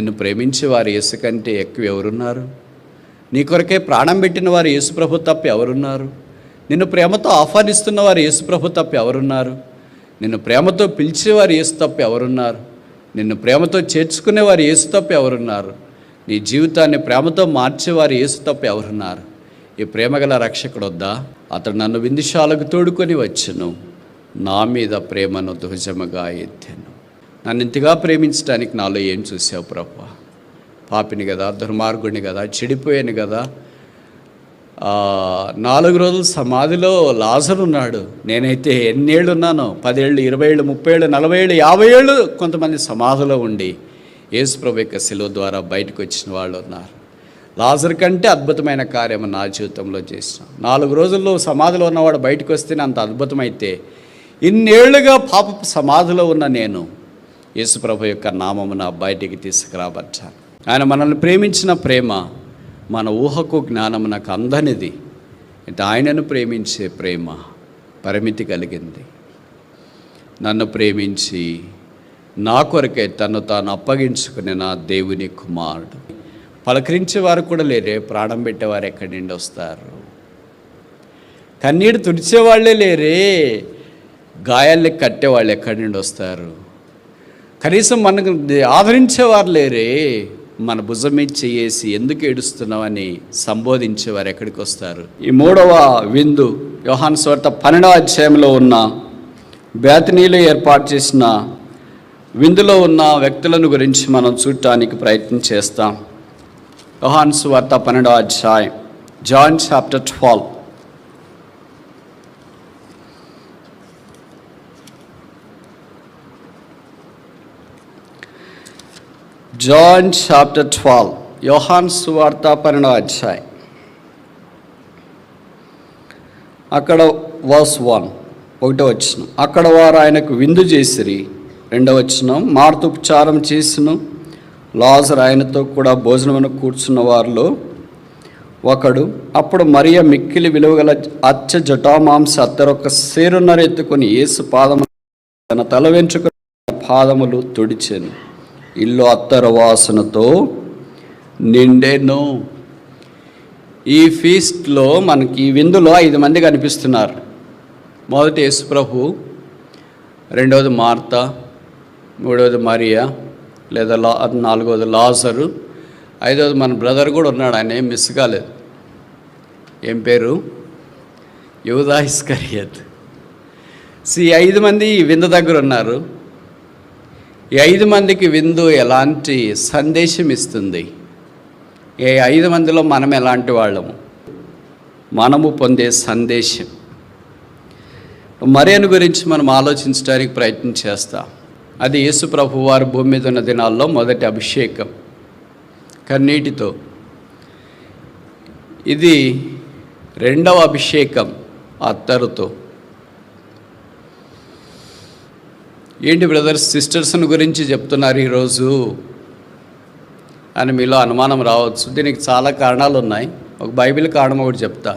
నిన్ను ప్రేమించే వారు యేసు కంటే ఎక్కువ ఎవరున్నారు? నీ కొరకే ప్రాణం పెట్టిన వారు యేసు ప్రభు తప్ప ఎవరున్నారు? నిన్ను ప్రేమతో ఆహ్వానిస్తున్న వారు యేసు ప్రభు తప్ప ఎవరున్నారు? నిన్ను ప్రేమతో పిలిచేవారు యేసు తప్ప ఎవరున్నారు? నిన్ను ప్రేమతో చేర్చుకునేవారు యేసు తప్ప ఎవరున్నారు? నీ జీవితాన్ని ప్రేమతో మార్చేవారు యేసు తప్ప ఎవరున్నారు? ఈ ప్రేమగల రక్షకుడు వద్దా? అతడు నన్ను విందుశాలకు తోడుకొని వచ్చును, నా మీద ప్రేమను ధ్వజముగా ఎత్తెను. నన్ను ఇంతగా ప్రేమించడానికి నాలో ఏం చూసావు ప్రభువా? పాపిని కదా, దుర్మార్గుడిని కదా, చెడిపోయాను కదా. 4 రోజులు సమాధిలో లాజరు ఉన్నాడు. నేనైతే ఎన్నేళ్ళు ఉన్నానో, 10 ఏళ్ళు, 20 ఏళ్ళు, 30 ఏళ్ళు, 40 ఏళ్ళు, 50 ఏళ్ళు కొంతమంది సమాధిలో ఉండి యేసు ప్రభు యొక్క శిలువ ద్వారా బయటకు వచ్చిన వాళ్ళు ఉన్నారు. లాజరు కంటే అద్భుతమైన కార్యం నా జీవితంలో చేసిన. 4 రోజుల్లో సమాధిలో ఉన్నవాడు బయటకు వస్తేనే అంత అద్భుతమైతే, ఇన్నేళ్లుగా పాప సమాధిలో ఉన్న నేను యేసు ప్రభు యొక్క నామమున బయటికి తీసుకురాబట్టాను. ఆయన మనల్ని ప్రేమించిన ప్రేమ మన ఊహకు జ్ఞానమునకు అందనిది. అంటే ఆయనను ప్రేమించే ప్రేమ పరిమితి కలిగింది. నన్ను ప్రేమించి నా కొరకే తను తాను అప్పగించుకునే నా దేవుని కుమారుడు. పలకరించేవారు కూడా లేరే, ప్రాణం పెట్టేవారు ఎక్కడి నుండి వస్తారు? కన్నీడు తుడిచేవాళ్లే లేరే, గాయాల్ని కట్టేవాళ్ళు ఎక్కడి నుండి వస్తారు? కనీసం మనకు ఆదరించేవారు లేరే, మన భుజం మీద చేసి ఎందుకు ఏడుస్తున్నామని సంబోధించేవారు ఎక్కడికి వస్తారు? ఈ 3వ విందు యోహాను సువార్త 12వ అధ్యాయంలో ఉన్న బేతనీలో ఏర్పాటు చేసిన విందులో ఉన్న వ్యక్తులను గురించి మనం చూడటానికి ప్రయత్నం చేస్తాం. యోహాను సువార్త 12వ అధ్యాయం, జాన్ చాప్టర్ 12. జాన్ చాప్టర్ 12, యోహాను సువార్త 12వ అధ్యాయం. అక్కడ వర్స్ 1, 1వ వచనం. అక్కడ వారు ఆయనకు విందు చేసిరి. 2వ వచనం. మార్త ఉపచారం చేసిను, లాజరు ఆయనతో కూడా భోజనమును కూర్చున్న వారిలో ఒకడు. అప్పుడు మరియ మిక్కిలి విలువగల అచ్చ జటామాంస అత్తరొక్క సేరున్నర ఎత్తుకొని యేసు పాదము తన తల వెంట్రుకల పాదములు తుడిచెను. ఇల్లు అత్తరు వాసనతో నిండెను. ఈ ఫీస్ట్లో మనకి ఈ విందులో 5 మంది కనిపిస్తున్నారు. మొదటి యేసు ప్రభు, 2వది మార్త, 3వది మరియా లేదా 4వది లాజరు, 5వది మన బ్రదర్ కూడా ఉన్నాడు. ఆయన ఏం మిస్ కాలేదు. ఏం పేరు? యూదా ఇస్కరియోతు. ఈ 5 మంది ఈ విందు దగ్గర ఉన్నారు. ఈ 5 మందికి విందు ఎలాంటి సందేశం ఇస్తుంది? ఈ 5 మందిలో మనం ఎలాంటి వాళ్ళము? మనము పొందే సందేశం. మరియను గురించి మనం ఆలోచించడానికి ప్రయత్నం చేస్తాం. అది యేసు ప్రభు వారు భూమి మీద ఉన్న దినాల్లో మొదటి అభిషేకం కన్నీటితో. ఇది 2వ అభిషేకం అత్తరుతో. ఏంటి బ్రదర్స్, సిస్టర్స్ని గురించి చెప్తున్నారు ఈరోజు అని మీలో అనుమానం రావచ్చు. దీనికి చాలా కారణాలు ఉన్నాయి. ఒక బైబిల్ కారణం ఒకటి చెప్తా.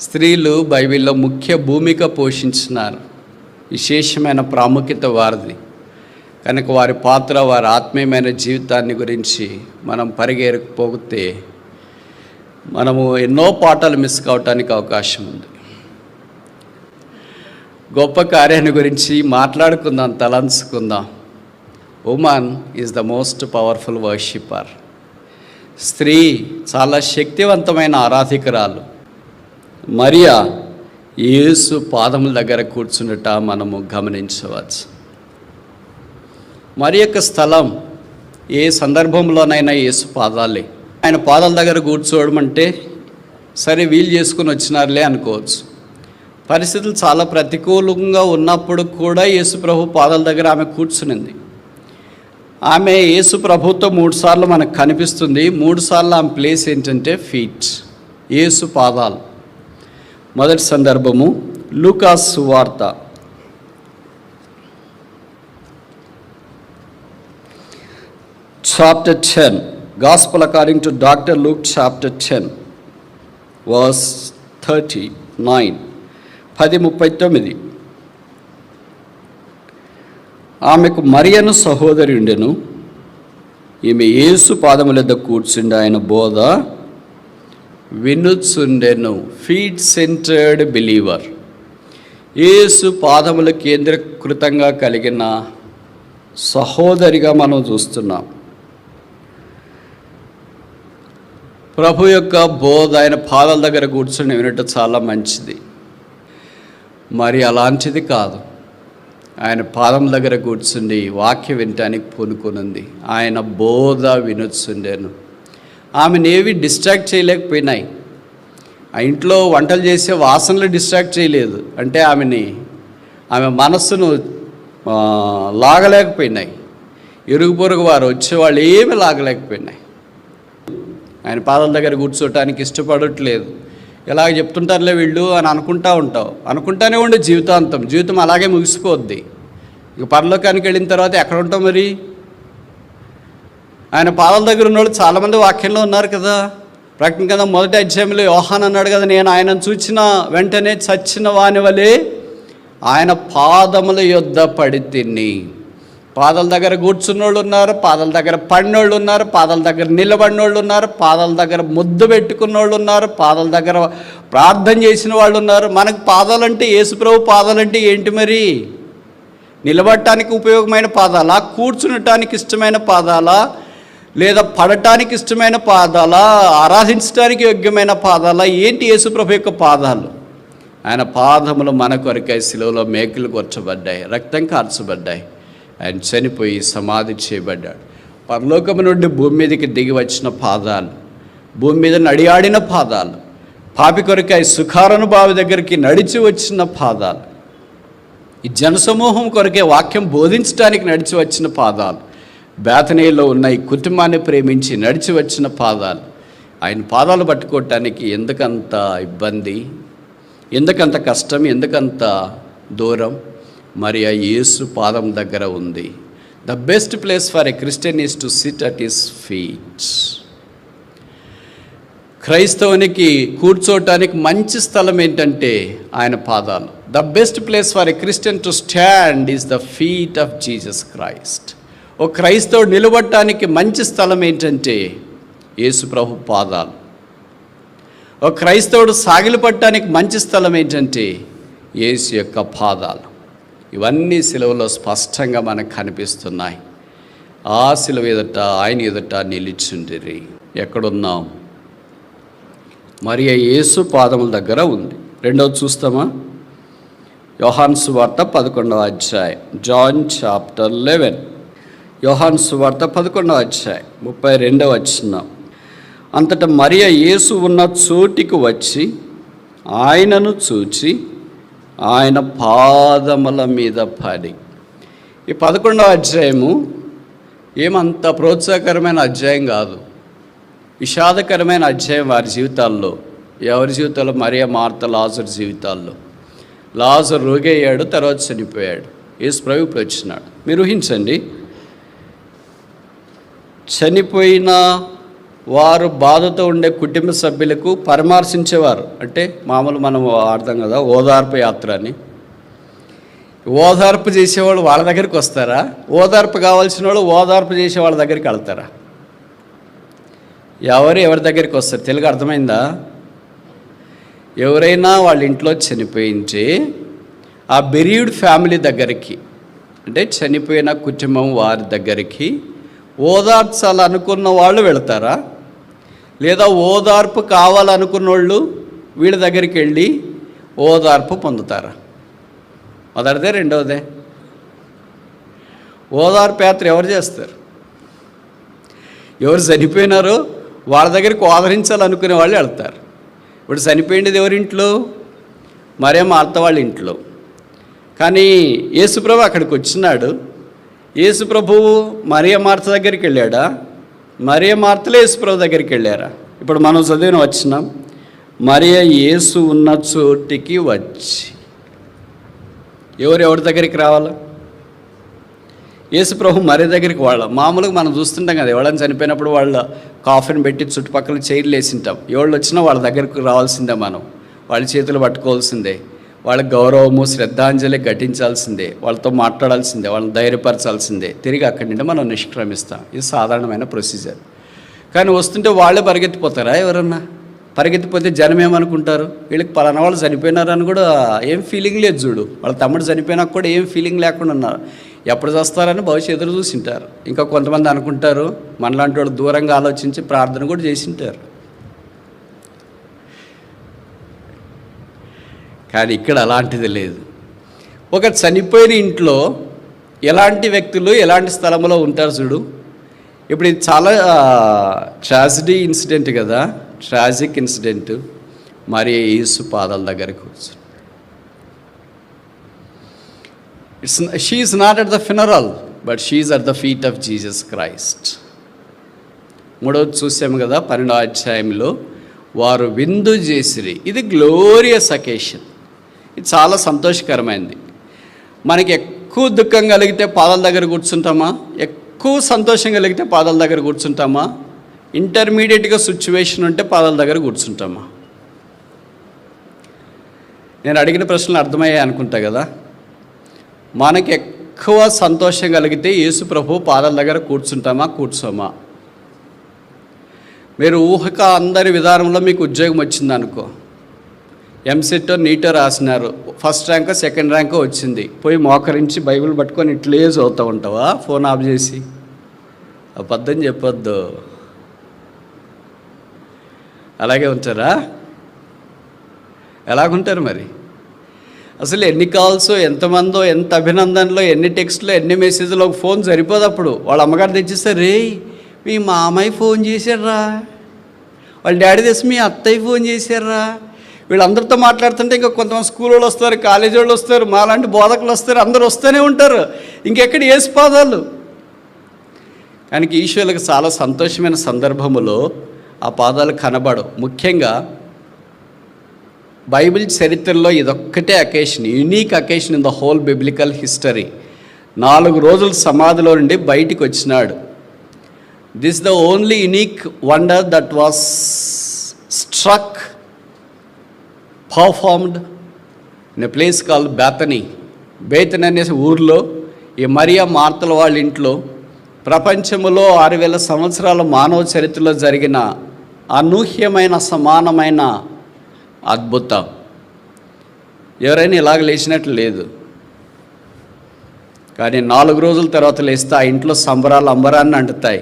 స్త్రీలు బైబిల్లో ముఖ్య భూమిక పోషించినారు. విశేషమైన ప్రాముఖ్యత వారిది. కనుక వారి పాత్ర, వారి ఆత్మీయమైన జీవితాన్ని గురించి మనం పరిగెరకపోతే మనము ఎన్నో పాఠాలు మిస్ కావటానికి అవకాశం ఉంది. గొప్ప కార్యాన్ని గురించి మాట్లాడుకుందాం, తలంచుకుందాం. Women is the most powerful worshipper. స్త్రీ చాలా శక్తివంతమైన ఆరాధికురాలు. మరియా యేసు పాదముల దగ్గర కూర్చున్నట మనము గమనించవచ్చు. మరి యొక్క స్థలం ఏ సందర్భంలోనైనా యేసు పాదాలే. ఆయన పాదాల దగ్గర కూర్చోవడం అంటే సరే వీలు చేసుకుని వచ్చినారులే అనుకోవచ్చు. పరిస్థితులు చాలా ప్రతికూలంగా ఉన్నప్పుడు కూడా యేసు ప్రభు పాదాల దగ్గర ఆమె కూర్చునింది. ఆమె యేసు ప్రభుతో 3 సార్లు మనకు కనిపిస్తుంది. 3 సార్లు ఆమె ప్లేస్ ఏంటంటే ఫీట్, యేసు పాదాలు. మొదటి సందర్భము లూకాసు సువార్త chapter 10, Gospel according to Dr. Luke chapter 10 verse 39, 10:39. ఆమెకు మరియను సహోదరి ఉండెను. ఈమె యేసు పాదముల యొద్ద కూర్చుండి ఆయన బోధ వినుచుండెను. ఫీట్ సెంటర్డ్ బిలీవర్, యేసు పాదములు కేంద్రీకృతంగా కలిగిన సహోదరిగా మనం చూస్తున్నాం. ప్రభు యొక్క బోధ ఆయన పాదాల దగ్గర కూర్చుని వినటం చాలా మంచిది. మరి అలాంటిది కాదు, ఆయన పాదం దగ్గర కూర్చుండి వాక్యం వినటానికి పూనుకొనుంది. ఆయన బోధ వినొచ్చుండేను. ఆమెనేవి డిస్ట్రాక్ట్ చేయలేకపోయినాయి. ఆ ఇంట్లో వంటలు చేసే వాసనలు డిస్ట్రాక్ట్ చేయలేదు. అంటే ఆమె మనస్సును లాగలేకపోయినాయి. ఇరుగు పొరుగు వారు వచ్చేవాళ్ళు ఏమి లాగలేకపోయినాయి. ఆయన పాదాల దగ్గర కూర్చోటానికి ఇష్టపడట్లేదు. ఎలాగ చెప్తుంటారులే వీళ్ళు అని అనుకుంటానే ఉండే జీవితం అలాగే ముగిసిపోద్ది. ఇక పరలోకానికి వెళ్ళిన తర్వాత ఎక్కడ ఉంటాం మరి? ఆయన పాదాల దగ్గర ఉన్న వాళ్ళు చాలామంది వాక్యంలో ఉన్నారు కదా. ప్రకటన కదా 1వ అధ్యాయంలో యోహాను అన్నాడు కదా, నేను ఆయనను చూచిన వెంటనే చచ్చిన వాని వలె ఆయన పాదముల యొద్ద పడి తిని. పాదాల దగ్గర కూర్చున్నోళ్ళు ఉన్నారు, పాదాల దగ్గర పడినోళ్ళు ఉన్నారు, పాదాల దగ్గర నిలబడినోళ్ళు ఉన్నారు, పాదాల దగ్గర ముద్దు పెట్టుకున్నోళ్ళు ఉన్నారు, పాదాల దగ్గర ప్రార్థన చేసిన వాళ్ళు ఉన్నారు. మనకు పాదాలంటే, యేసుప్రభు పాదాలంటే ఏంటి మరి? నిలబడటానికి ఉపయోగమైన పాదాలా, కూర్చునటానికి ఇష్టమైన పాదాలా, లేదా పడటానికి ఇష్టమైన పాదాలా, ఆరాధించడానికి యోగ్యమైన పాదాలా? ఏంటి యేసుప్రభు యొక్క పాదాలు? ఆయన పాదములు మన కొరకై శిలువలో మేకులు కొరచబడ్డాయి, రక్తం కార్చబడ్డాయి. ఆయన చనిపోయి సమాధి చేయబడ్డాడు. పరలోకము నుండి భూమి మీదకి దిగి వచ్చిన పాదాలు, భూమి మీద నడియాడిన పాదాలు, పాపి కొరకై సుఖారను బావి దగ్గరికి నడిచి వచ్చిన పాదాలు, ఈ జనసమూహం కొరకే వాక్యం బోధించడానికి నడిచి వచ్చిన పాదాలు, బేతనీలో ఉన్న ఈ కుటుంబాన్ని ప్రేమించి నడిచి వచ్చిన పాదాలు. ఆయన పాదాలు పట్టుకోవటానికి ఎందుకంత ఇబ్బంది, ఎందుకంత కష్టం, ఎందుకంత దూరం? మరి ఆ యేసు పాదం దగ్గర ఉంది. The best place for a Christian is to sit at his feet. క్రైస్తవునికి కూర్చోటానికి మంచి స్థలం ఏంటంటే ఆయన పాదాలు. The best place for a Christian to stand is the feet of Jesus Christ. ఓ క్రైస్తవుడు నిలబడటానికి మంచి స్థలం ఏంటంటే యేసు ప్రభు పాదాలు. ఓ క్రైస్తవుడు సాగిలపడటానికి మంచి స్థలం ఏంటంటే యేసు యొక్క పాదాలు. ఇవన్నీ సిలువలో స్పష్టంగా మనకు కనిపిస్తున్నాయి. ఆ సిలువ ఎదుట, ఆయన ఎదుట నిలిచుండిరి. ఎక్కడున్నాం? మరి యేసు పాదముల దగ్గర ఉంది. రెండవది చూస్తామా? యోహాను సువార్త 11వ అధ్యాయం, జాన్ చాప్టర్ 11. యోహాను సువార్త 11వ అధ్యాయం 32వ వచనం. అంతటా మరియ యేసు ఉన్న చోటికి వచ్చి ఆయనను చూచి ఆయన పాదముల మీద పడి. ఈ 11వ అధ్యాయము ఏమంత ప్రోత్సాహకరమైన అధ్యాయం కాదు, విషాదకరమైన అధ్యాయం వారి జీవితాల్లో. ఎవరి జీవితాల్లో? మరియ, మార్త, లాజరు జీవితాల్లో. లాజరు రోగయ్యాడు, తర్వాత చనిపోయాడు. యేసు ప్రభు ఇప్పుడు వచ్చినాడు. మీరు ఊహించండి, చనిపోయిన వారు బాధతో ఉండే కుటుంబ సభ్యులకు పరామర్శించేవారు. అంటే మామూలు మనం అర్థం కదా, ఓదార్పు యాత్ర అని. ఓదార్పు చేసేవాళ్ళు వాళ్ళ దగ్గరికి వస్తారా? ఓదార్పు కావాల్సిన వాళ్ళు ఓదార్పు చేసే వాళ్ళ దగ్గరికి వెళ్తారా? ఎవరి దగ్గరికి వస్తారు? తెలుగు అర్థమైందా? ఎవరైనా వాళ్ళ ఇంట్లో చనిపోయించి ఆ బెరీడ్ ఫ్యామిలీ దగ్గరికి, అంటే చనిపోయిన కుటుంబం వారి దగ్గరికి ఓదార్చాలనుకున్న వాళ్ళు వెళతారా? లేదా ఓదార్పు కావాలనుకున్న వాళ్ళు వీళ్ళ దగ్గరికి వెళ్ళి ఓదార్పు పొందుతారా? మొదటిదే, రెండవదే. ఓదార్పు యాత్ర ఎవరు చేస్తారు? ఎవరు చనిపోయినారో వాళ్ళ దగ్గరికి ఓదరించాలనుకునే వాళ్ళు వెళ్తారు. ఇప్పుడు చనిపోయింది ఎవరింట్లో? మరే మార్త వాళ్ళ ఇంట్లో. కానీ యేసుప్రభు అక్కడికి వచ్చినాడు. యేసుప్రభువు మరియ మార్త దగ్గరికి వెళ్ళాడా? మరియ మార్తలే యేసుప్రభు దగ్గరికి వెళ్ళారా? ఇప్పుడు మనం చదివిన వచనం, మరియ యేసు ఉన్న చోటికి వచ్చి. ఎవరి దగ్గరికి రావాలా? యేసుప్రభు మరియ దగ్గరికి. మామూలుగా మనం చూస్తుంటాం కదా, ఎవరైనా చనిపోయినప్పుడు వాళ్ళ కాఫీని పెట్టి చుట్టుపక్కల చైర్లు వేసింటాం. ఎవరు వచ్చినా వాళ్ళ దగ్గరికి రావాల్సిందే, మనం వాళ్ళ చేతులు పట్టుకోవాల్సిందే. వాళ్ళ గౌరవము శ్రద్ధాంజలి ఘటించాల్సిందే, వాళ్ళతో మాట్లాడాల్సిందే, వాళ్ళని ధైర్యపరచాల్సిందే. తిరిగి అక్కడి నుండి మనం నిష్క్రమిస్తాం. ఇది సాధారణమైన ప్రొసీజర్. కానీ వస్తుంటే వాళ్ళే పరిగెత్తిపోతారా? ఎవరన్నా పరిగెత్తిపోతే జనం ఏమనుకుంటారు? వీళ్ళకి పలానా వాళ్ళు చనిపోయినారని కూడా ఏం ఫీలింగ్ లేదు. చూడు, వాళ్ళ తమ్ముడు చనిపోయినా కూడా ఏం ఫీలింగ్ లేకుండా ఉన్నారు. ఎప్పుడు చేస్తారని భవిష్యత్తు ఎదురు చూసింటారు. ఇంకా కొంతమంది అనుకుంటారు మనలాంటి వాళ్ళు దూరంగా ఆలోచించి ప్రార్థన కూడా చేసింటారు. కానీ ఇక్కడ అలాంటిది లేదు. ఒక చనిపోయిన ఇంట్లో ఎలాంటి వ్యక్తులు ఎలాంటి స్థలంలో ఉంటారు చూడు. ఇప్పుడు ఇది చాలా ట్రాజిడీ ఇన్సిడెంట్ కదా, ట్రాజిక్ ఇన్సిడెంట్. మరి యేసు పాదాల దగ్గర కూర్చుని, she is not at the funeral but she is at the feet of Jesus Christ. 3వ చూసాము కదా 12వ అధ్యాయంలో, వారు విందు చేసిరి. ఇది గ్లోరియస్ అకేషన్. ఇది చాలా సంతోషకరమైనది. మనకి ఎక్కువ దుఃఖం కలిగితే పాదాల దగ్గర కూర్చుంటామా? ఎక్కువ సంతోషం కలిగితే పాదాల దగ్గర కూర్చుంటామా? ఇంటర్మీడియట్గా సిచ్యువేషన్ ఉంటే పాదాల దగ్గర కూర్చుంటామా? నేను అడిగిన ప్రశ్నలు అర్థమయ్యాయి అనుకుంటా కదా. మనకి ఎక్కువ సంతోషం కలిగితే యేసు ప్రభు పాదాల దగ్గర కూర్చుంటామా, కూర్చోమా? మీరు ఊహక అందరి విధానంలో మీకు ఉద్యోగం వచ్చిందనుకో, ఎంసెట్ నీటో రాసినారు, ఫస్ట్ ర్యాంకో సెకండ్ ర్యాంకో వచ్చింది, పోయి మోకరించి బైబిల్ పట్టుకొని ఇట్లే చదువుతూ ఉంటావా ఫోన్ ఆఫ్ చేసి? అబద్ధం చెప్పొద్దు. అలాగే ఉంటారా? ఎలాగుంటారు మరి? అసలు ఎన్ని కాల్స్, ఎంతమందో, ఎంత అభినందనలో, ఎన్ని టెక్స్ట్లో, ఎన్ని మెసేజ్లో, ఒక ఫోన్ సరిపోదు. అప్పుడు వాళ్ళ అమ్మగారు తెచ్చిస్తారు, రే మీ మామయ్య ఫోన్ చేశారా, వాళ్ళ డాడీ తెచ్చి మీ అత్తయ్య ఫోన్ చేశారా. వీళ్ళందరితో మాట్లాడుతుంటే ఇంకా కొంతమంది స్కూల్ వాళ్ళు వస్తారు, కాలేజీ వాళ్ళు వస్తారు, మాలాంటి బోధకులు వస్తారు, అందరూ వస్తూనే ఉంటారు. ఇంకెక్కడ యేసు పాదాలు. కానీ ఈశ్వరులకు చాలా సంతోషమైన సందర్భములో ఆ పాదాలు కనబడవు. ముఖ్యంగా బైబిల్ చరిత్రలో ఇదొక్కటే occasion, unique occasion in the whole biblical history. 4 రోజులు సమాధిలో నుండి బయటికి వచ్చినాడు. This the only unique wonder that was struck performed in a place called Bethany. Bethany అనే ఊర్లో ఈ మరియా మార్తల వాళ్ళ ఇంట్లో ప్రపంచంలో 6000 సంవత్సరాల మానవ చరిత్రలో జరిగిన అనూహ్యమైన సమానమైన అద్భుతం. ఎవరైనా ఇలాగ లేచినట్లు లేదు. కానీ 4 రోజుల తర్వాత లేస్తే ఆ ఇంట్లో సంబరాలు అంబరాన్ని అంటుతాయి.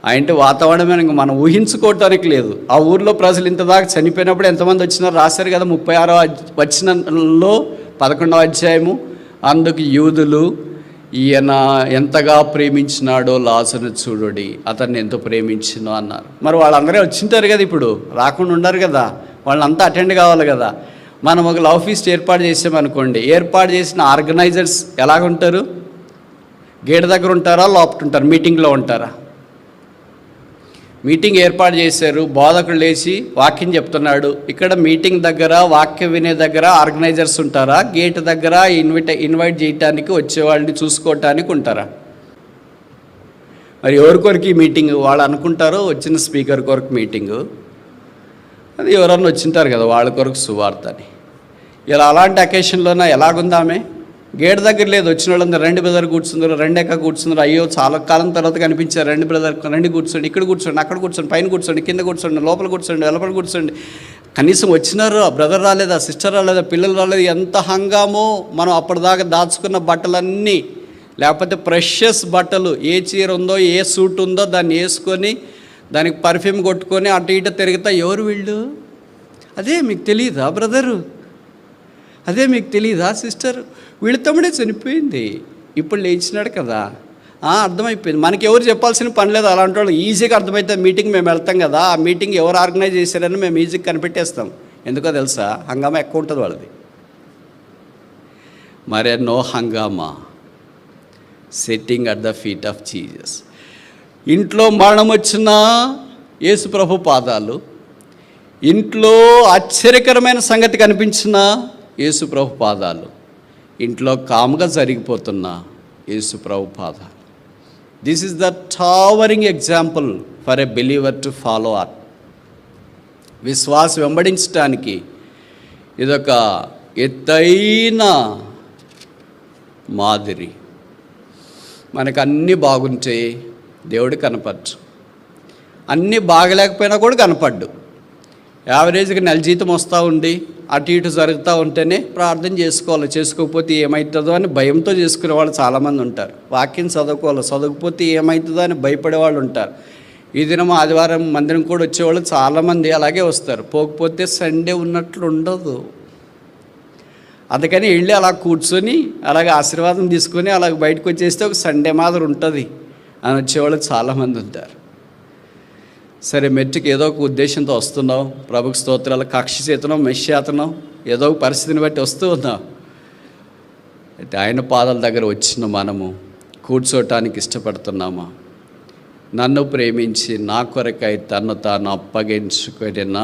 ఆ ఇంటి వాతావరణం ఇంక మనం ఊహించుకోవటానికి లేదు. ఆ ఊర్లో ప్రజలు ఇంతదాకా చనిపోయినప్పుడు ఎంతమంది వచ్చినారో రాశారు కదా 36వ వచనంలో 11వ అధ్యాయము. అందుకు యూదులు, ఈయన ఎంతగా ప్రేమించినాడో లాజరును చూడుడి, అతన్ని ఎంత ప్రేమించినో అన్నారు. మరి వాళ్ళందరూ వచ్చింటారు కదా, ఇప్పుడు రాకుండా ఉండరు కదా, వాళ్ళంతా అటెండ్ కావాలి కదా. మనం ఒక లవ్ ఫీస్ట్ ఏర్పాటు చేసామనుకోండి, ఏర్పాటు చేసిన ఆర్గనైజర్స్ ఎలాగుంటారు? గేట్ దగ్గర ఉంటారా, లోపల ఉంటారు, మీటింగ్లో ఉంటారా? మీటింగ్ ఏర్పాటు చేశారు, బోధకుడు లేచి వాక్యం చెప్తున్నాడు. ఇక్కడ మీటింగ్ దగ్గర, వాక్యం వినే దగ్గర ఆర్గనైజర్స్ ఉంటారా? గేట్ దగ్గర ఇన్వైట్ చేయటానికి వచ్చేవాళ్ళని చూసుకోవటానికి ఉంటారా? మరి ఎవరి కొరకు ఈ మీటింగ్? వాళ్ళు అనుకుంటారు వచ్చిన స్పీకర్ కొరకు మీటింగు, అది ఎవరన్నా వచ్చింటారు కదా వాళ్ళ కొరకు సువార్త అని. ఇలా అలాంటి అకేషన్లోనా ఎలాగుందామే? గేట్ దగ్గర లేదు, వచ్చిన వాళ్ళందరూ రండి బ్రదర్ కూర్చుందరు, రెండెక్క కూర్చుందరు, అయ్యో చాలా కాలం తర్వాత కనిపించారు, రండి బ్రదర్ రండి కూర్చోండి, ఇక్కడ కూర్చోండి, అక్కడ కూర్చోండి, పైన కూర్చోండి, కింద కూర్చోండి, లోపల కూర్చోండి, వెలపల కూర్చోండి. కనీసం వచ్చినారు, ఆ బ్రదర్ రాలేదా, సిస్టర్ రాలేదా, పిల్లలు రాలేదు, ఎంత హంగామో. మనం అప్పటిదాకా దాచుకున్న బట్టలన్నీ, లేకపోతే ప్రెషియస్ బట్టలు, ఏ చీర ఉందో ఏ సూట్ ఉందో దాన్ని వేసుకొని దానికి పర్ఫ్యూమ్ కొట్టుకొని అటు ఇటు తిరుగుతా. ఎవరు వీళ్ళు? అదే మీకు తెలియదా బ్రదరు? అదే మీకు తెలియదా సిస్టర్? వీళ్ళ తమ్ముడే చనిపోయింది, ఇప్పుడు లేచినాడు కదా. అర్థమైపోయింది. మనకి ఎవరు చెప్పాల్సిన పని లేదు. అలాంటి వాళ్ళు ఈజీగా అర్థమవుతుంది. మీటింగ్ మేము వెళ్తాం కదా, ఆ మీటింగ్ ఎవరు ఆర్గనైజ్ చేశారని మేము ఈజీగా కనిపెట్టేస్తాం. ఎందుకో తెలుసా? హంగామా ఎక్కువ ఉంటుంది వాళ్ళది. మరే నో హంగామా, sitting at the feet of Jesus. ఇంట్లో మరణం వచ్చిన యేసు ప్రభు పాదాలు, ఇంట్లో ఆశ్చర్యకరమైన సంగతి కనిపించిన యేసు ప్రభు పాదాలు, ఇంట్లో కాముగా జరిగిపోతున్న యేసు ప్రభు పాదాలు. This is the towering example for a believer to follow up. విశ్వాసం వెంబడించడానికి ఇదొక ఎత్తైన మాదిరి. మనకు అన్నీ బాగుంటే దేవుడు కనపడచ్చు, అన్నీ బాగలేకపోయినా కూడా కనపడ్డు. యావరేజ్గా నెల జీతం వస్తూ ఉండి అటు ఇటు జరుగుతూ ఉంటేనే ప్రార్థన చేసుకోవాలి, చేసుకోకపోతే ఏమవుతుందో అని భయంతో చేసుకునే వాళ్ళు చాలామంది ఉంటారు. వాక్యం చదువుకోవాలి, చదవకపోతే ఏమవుతుందో అని భయపడే వాళ్ళు ఉంటారు. ఈ దినం ఆదివారం మందిరం కూడా వచ్చేవాళ్ళు చాలామంది అలాగే వస్తారు. పోకపోతే సండే ఉన్నట్లు ఉండదు. అందుకని వెళ్ళి అలా కూర్చొని అలాగే ఆశీర్వాదం తీసుకొని అలాగ బయటకు వచ్చేస్తే ఒక సండే మాదిరి ఉంటుంది అని వచ్చేవాళ్ళు చాలామంది ఉంటారు. సరే, మెట్టుకు ఏదో ఒక ఉద్దేశంతో వస్తున్నావు, ప్రభుకు స్తోత్రాలు, కక్ష చేతనం, మెష్యాతనం, ఏదో ఒక పరిస్థితిని బట్టి వస్తూ ఉన్నావు. అయితే ఆయన పాదాల దగ్గర వచ్చిన మనము కూర్చోటానికి ఇష్టపడుతున్నామా? నన్ను ప్రేమించి నా కొరకై తన్ను తాను అప్పగించుకున్న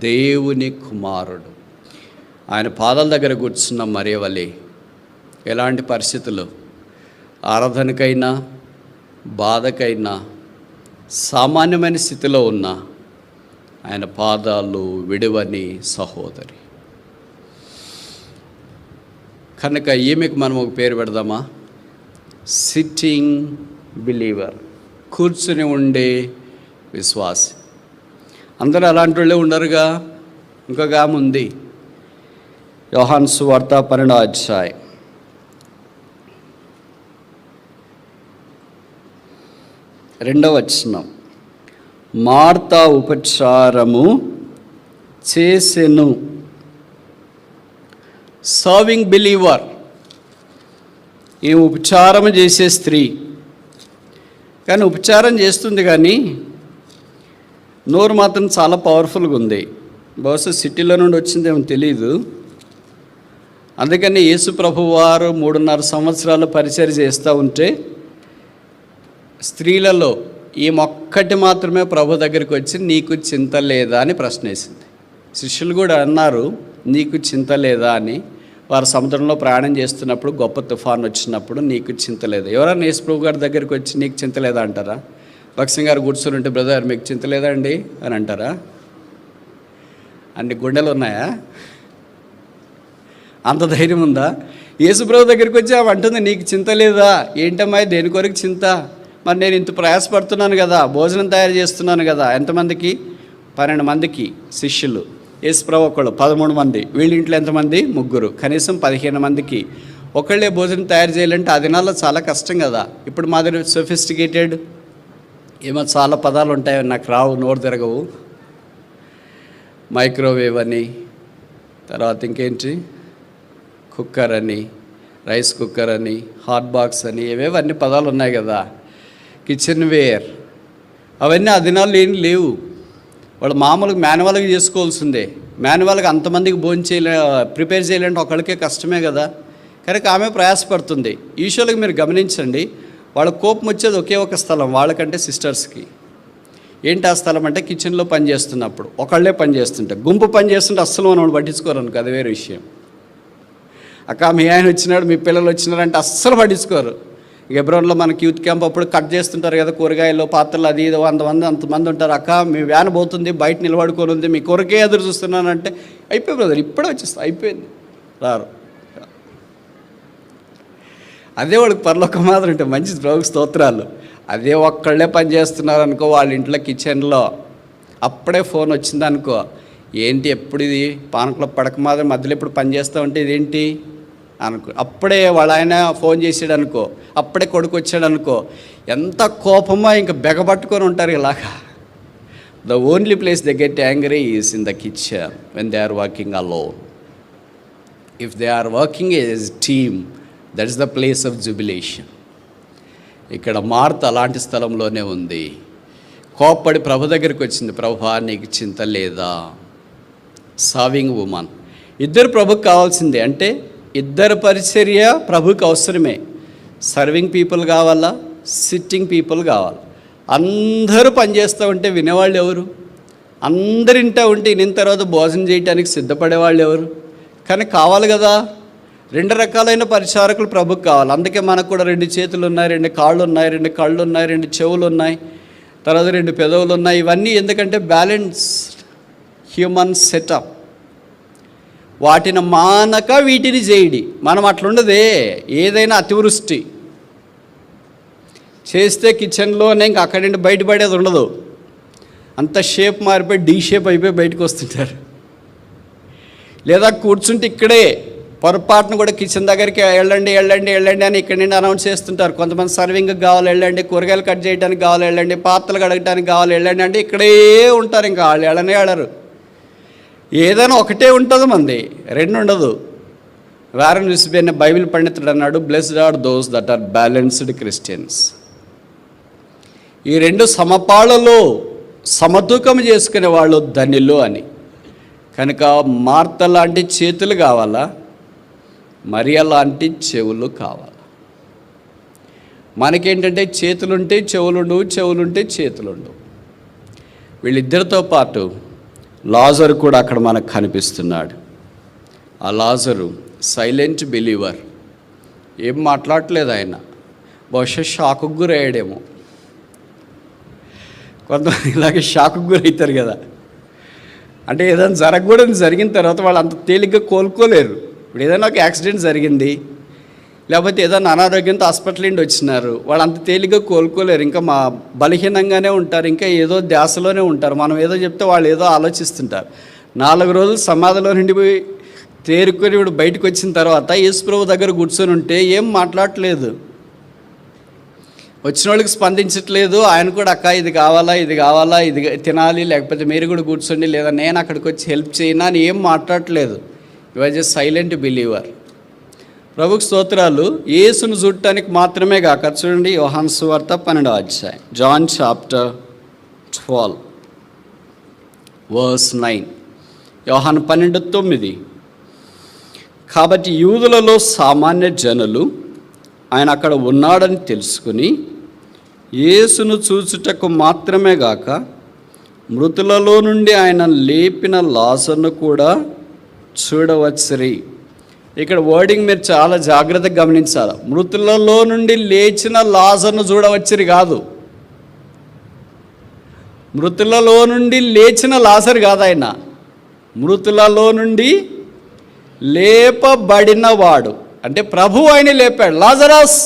దేవుని కుమారుడు ఆయన పాదాల దగ్గర కూర్చున్న మరియవలే ఎలాంటి పరిస్థితులు, ఆరాధనకైనా బాధకైనా సామాన్యమైన స్థితిలో ఉన్న ఆయన పాదాలు విడువని సహోదరి. కనుక ఈమెకు మనం ఒక పేరు పెడదామా? సిట్టింగ్ బిలీవర్, కూర్చుని ఉండే విశ్వాసి. అందరూ అలాంటి వాళ్ళే ఉండరుగా. ఇంకొక ఆమె ఉంది, యోహాను సువార్త 12వ అధ్యాయం 2వ వచనం. మార్తా ఉపచారము చేసెను. సర్వింగ్ బిలీవర్, ఈ ఉపచారం చేసే స్త్రీ. కానీ ఉపచారం చేస్తుంది కానీ నోరు మాత్రం చాలా పవర్ఫుల్గా ఉంది. బహుశా సిటీలో నుండి వచ్చిందేమో తెలీదు. అందుకని యేసు ప్రభువు వారు 3.5 సంవత్సరాలు పరిచర్య చేస్తూ ఉంటే స్త్రీలలో ఈ మొక్కటి మాత్రమే ప్రభు దగ్గరికి వచ్చి నీకు చింత లేదా అని ప్రశ్న వేసింది. శిష్యులు కూడా అన్నారు, నీకు చింత లేదా అని. వారు సముద్రంలో ప్రయాణం చేస్తున్నప్పుడు గొప్ప తుఫాన్ వచ్చినప్పుడు నీకు చింత లేదా? ఎవరైనా యేసు ప్రభు గారి దగ్గరికి వచ్చి నీకు చింత లేదా అంటారా? భక్సింగ్ గారు కూర్చొని ఉంటే, బ్రదర్ మీకు చింత లేదా అండి అని అంటారా? అన్ని గుండెలు ఉన్నాయా? అంత ధైర్యం ఉందా? యేసు ప్రభు దగ్గరికి వచ్చి ఆమె అంటుంది, నీకు చింత లేదా? ఏంటమ్మా దేని కొరకు చింత? మరి నేను ఇంత ప్రయాసపడుతున్నాను కదా, భోజనం తయారు చేస్తున్నాను కదా. ఎంతమందికి? 12 మందికి శిష్యులు. యేసు ప్రభు ఒకళ్ళు 13 మంది. వీళ్ళ ఇంట్లో ఎంతమంది? 3. కనీసం 15 మందికి ఒకళ్ళే భోజనం తయారు చేయాలంటే ఆ దినాల్లో చాలా కష్టం కదా. ఇప్పుడు మా దగ్గర సొఫిస్టికేటెడ్ ఏమో చాలా పదాలు ఉంటాయి, నాకు రావు, నోరు తిరగవు. మైక్రోవేవ్ అని, తర్వాత ఇంకేంటి, కుక్కర్ అని, రైస్ కుక్కర్ అని, హాట్ బాక్స్ అని, ఏవేవో అన్ని పదాలు ఉన్నాయి కదా. కిచెన్ వేర్, అవన్నీ ఆ దినాల్లో ఏం లేవు. వాళ్ళు మామూలుగా మాన్యువల్గా చేసుకోవాల్సిందే. మాన్యువల్గా అంతమందికి ప్రిపేర్ చేయాలంటే ఒకళ్ళకే కష్టమే కదా. కనుక ఆమె ప్రయాసపడుతుంది. యూజువల్గా మీరు గమనించండి, వాళ్ళ కోపం వచ్చేది ఒకే ఒక స్థలం, వాళ్ళకంటే సిస్టర్స్కి. ఏంటి ఆ స్థలం అంటే కిచెన్లో పని చేస్తున్నప్పుడు ఒకళ్ళే పని చేస్తుంటే, గుంపు పని చేస్తుంటే అస్సలు మనం పట్టించుకోరు అనుకో, అది వేరే విషయం. అక్క మీ ఆయన వచ్చినాడు, మీ పిల్లలు వచ్చినారంటే అస్సలు పట్టించుకోరు. ఎబ్రోన్లో మనకి యూత్ క్యాంప్ అప్పుడు కట్ చేస్తుంటారు కదా కూరగాయలు, పాత్రలు, అది ఇది 100 మంది అంతమంది ఉంటారు. అక్క మీ వ్యాన్ పోతుంది, బయట నిలబడుకొని ఉంది, మీ కొరకే ఎదురు చూస్తున్నానంటే అయిపోయి బ్రదర్ ఇప్పుడే వచ్చేస్తా, అయిపోయింది, రారు. అదే వాళ్ళకి పరలోకం మాత్రం అంటే మంచి ప్రభువుకి స్తోత్రాలు. అదే ఒక్కళ్ళే పని చేస్తున్నారు అనుకో వాళ్ళ ఇంట్లో కిచెన్లో, అప్పుడే ఫోన్ వచ్చిందనుకో, ఏంటి ఎప్పుడు ఇది పానకులో పడక మాత్రం మధ్యలో ఎప్పుడు పని చేస్తూ ఉంటే ఇదేంటి అనుకో. అప్పుడే వాళ్ళ ఆయన ఫోన్ చేసాడు అనుకో, అప్పుడే కొడుకు వచ్చాడు అనుకో, ఎంత కోపమో ఇంకా బెగబట్టుకొని ఉంటారు ఇలాగా. The only place they get angry is in the kitchen when they are working alone. If they are working as team, that is the place of jubilation. ఇక్కడ మార్త అలాంటి స్థలంలోనే ఉంది. కోప్పడి ప్రభు దగ్గరికి వచ్చింది, ప్రభువా నీకు చింత లేదా? Serving women. ఇద్దరు ప్రభుకి కావాల్సిందే, అంటే ఇద్దరు పరిచర్య ప్రభుకి అవసరమే. సర్వింగ్ పీపుల్ కావాలా, సిట్టింగ్ పీపుల్ కావాలి. అందరూ పనిచేస్తూ ఉంటే వినేవాళ్ళు ఎవరు? అందరింటా ఉంటే ఇన్న తర్వాత భోజనం చేయడానికి సిద్ధపడేవాళ్ళు ఎవరు? కానీ కావాలి కదా, 2 రకాలైన పరిచారకులు ప్రభుకి కావాలి. అందుకే మనకు కూడా 2 చేతులు ఉన్నాయి, 2 కాళ్ళు ఉన్నాయి, 2 కళ్ళు ఉన్నాయి, 2 చెవులు ఉన్నాయి, తర్వాత 2 పెదవులు ఉన్నాయి. ఇవన్నీ ఎందుకంటే బ్యాలెన్స్ హ్యూమన్ సెటప్. వాటిని మానక వీటిని చేయడి. మనం అట్లుండదే, ఏదైనా అతివృష్టి చేస్తే కిచెన్లోనే ఇంక అక్కడి నుండి బయటపడేది ఉండదు. అంత షేప్ మారిపోయి డీ షేప్ అయిపోయి బయటకు వస్తుంటారు. లేదా కూర్చుంటే ఇక్కడే పొరపాటును కూడా కిచెన్ దగ్గరికి వెళ్ళండి వెళ్ళండి వెళ్ళండి అని ఇక్కడి నుండి అనౌన్స్ చేస్తుంటారు. కొంతమంది సర్వింగ్కి కావాలి వెళ్ళండి, కూరగాయలు కట్ చేయడానికి కావాలి వెళ్ళండి, పాత్రలు కడగడానికి కావాలి వెళ్ళండి అంటే ఇక్కడే ఉంటారు. ఇంకా వాళ్ళు వెళ్ళనే వెళ్ళరు. ఏదైనా ఒకటే ఉంటుంది, మంది రెండు ఉండదు. వారన్ విసిబియన్ బైబిల్ పండితుడు అన్నాడు, blessed are those that are balanced Christians. ఈ రెండు సమపాళ్ళలో సమతూకం చేసుకునే వాళ్ళు ధన్యులు అని. కనుక మార్త లాంటి చేతులు కావాలా, మరియ లాంటి చెవులు కావాలా? మనకేంటంటే చేతులుంటే చెవులుండవు, చెవులుంటే చేతులుండవు. వీళ్ళిద్దరితో పాటు లాజరు కూడా అక్కడ మనకు కనిపిస్తున్నాడు. ఆ లాజరు సైలెంట్ బిలీవర్, ఏం మాట్లాడలేదు ఆయన. బహుశా షాకు గురయ్యాడేమో. కొంతమంది ఇలాగే షాకు గురవుతారు కదా, అంటే ఏదైనా జరగకూడదు జరిగిన తర్వాత వాళ్ళు అంత తేలిగ్గా కోలుకోలేరు. ఇప్పుడు ఏదైనా ఒక యాక్సిడెంట్ జరిగింది, లేకపోతే ఏదైనా అనారోగ్యంతో హాస్పిటల్ నుండి వచ్చినారు, వాళ్ళు అంత తేలిగ్గా కోలుకోలేరు. ఇంకా బలహీనంగానే ఉంటారు, ఇంకా ఏదో ధ్యాసలోనే ఉంటారు. మనం ఏదో చెప్తే వాళ్ళు ఏదో ఆలోచిస్తుంటారు. 4 రోజులు సమాధిలో నుండి పోయి తేరుకొని ఇప్పుడు బయటకు వచ్చిన తర్వాత యేసుప్రభు దగ్గర కూర్చొని ఉంటే ఏం మాట్లాడట్లేదు, వచ్చిన వాళ్ళకి స్పందించట్లేదు. ఆయన కూడా అక్క ఇది కావాలా, ఇది కావాలా, ఇది తినాలి, లేకపోతే మీరు కూడా కూర్చోండి, లేదా నేను అక్కడికి వచ్చి హెల్ప్ చేయనా అని ఏం మాట్లాడట్లేదు. You are just silent believer. ప్రభుకు స్తోత్రాలు. యేసును చూడటానికి మాత్రమే కాక, చూడండి యోహాను సువార్త 12వ అధ్యాయం, జాన్ చాప్టర్ 12 వర్స్ 9. యోహాను 12:9. కాబట్టి యూదులలో సామాన్య జనులు ఆయన అక్కడ ఉన్నాడని తెలుసుకుని యేసును చూచుటకు మాత్రమే గాక మృతులలో నుండి ఆయన లేపిన లాజరును కూడా చూడవచ్చురి. ఇక్కడ వర్డింగ్ మీరు చాలా జాగ్రత్తగా గమనించాలి. మృతులలో నుండి లేచిన లాజరును చూడవచ్చురి కాదు, మృతులలో నుండి లేచిన లాజరు కాదు ఆయన, మృతులలో నుండి లేపబడిన వాడు. అంటే ప్రభు ఆయన లేపాడు, లాజరస్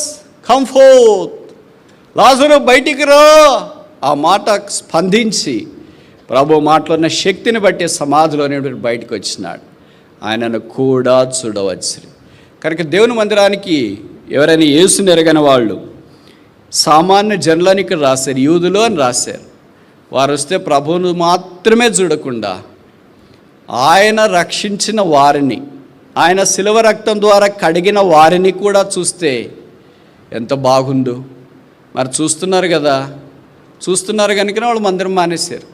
కమ్ ఫోర్త్, లాజరు బయటికి రా. ఆ మాట స్పందించి ప్రభు మాటలో ఉన్న శక్తిని బట్టి సమాధిలోనే బయటకు వచ్చినాడు. ఆయనను కూడా చూడవచ్చు. కనుక దేవుని మందిరానికి ఎవరైనా యేసుని ఎరగని వాళ్ళు సామాన్య జనులని రాశారు, యూదులు అని రాశారు. వారు వస్తే ప్రభువును మాత్రమే చూడకుండా ఆయన రక్షించిన వారిని, ఆయన శిలువ రక్తం ద్వారా కడిగిన వారిని కూడా చూస్తే ఎంత బాగుండు. మరి చూస్తున్నారు కదా, చూస్తున్నారు కనుక వాళ్ళు మందిరం మానేశారు,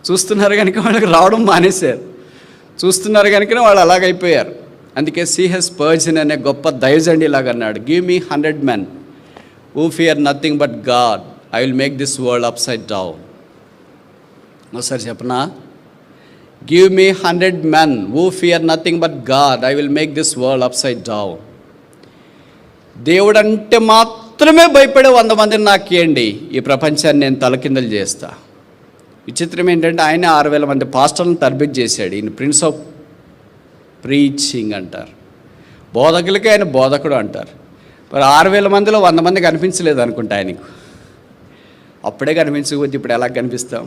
చూస్తున్నారు కనుక వాళ్ళకి రావడం మానేశారు, చూస్తున్నారు కనుక వాళ్ళు అలాగైపోయారు. అందుకే సిహెచ్ స్పర్జన్ అనే గొప్ప దైవజండి ఇలాగ అన్నాడు, give me 100 men who fear nothing but God, I will make this world upside down. ఒకసారి చెప్పనా? Give me 100 men who fear nothing but God, I will make this world upside down. దేవుడు అంటే మాత్రమే భయపడే 100 మందిని నాకు ఇవ్వండి, ఈ ప్రపంచాన్ని నేను తలకిందలు చేస్తా. విచిత్రం ఏంటంటే ఆయన 6,000 మంది పాస్టర్లను తరబితి చేశాడు. ఈయన ప్రిన్స్ ఆఫ్ ప్రీచింగ్ అంటారు, బోధకులకి ఆయన బోధకుడు అంటారు. మరి 6,000 మందిలో 100 మంది కనిపించలేదు అనుకుంటా ఆయనకు. అప్పుడే కనిపించకపోతే ఇప్పుడు ఎలా కనిపిస్తాం?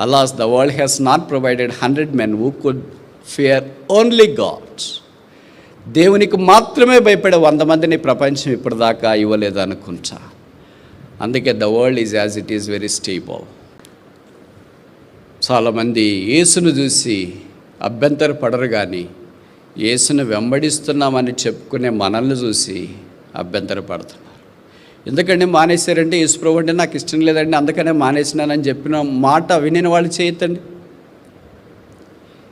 Alas, the world has not provided 100 men who could fear only God. దేవునికి మాత్రమే భయపడే 100 మందిని ప్రపంచం ఇప్పటిదాకా ఇవ్వలేదు అనుకుంటా. అందుకే the world is as it is very stable. చాలామంది యేసును చూసి అభ్యంతరపడరు, కానీ యేసును వెంబడిస్తున్నామని చెప్పుకునే మనల్ని చూసి అభ్యంతరపడుతున్నారు. ఎందుకంటే మానేశారంటే యేసుప్రభు అంటే నాకు ఇష్టం లేదండి అందుకనే మానేసినానని చెప్పిన మాట వినిన వాళ్ళు చేయొద్దండి.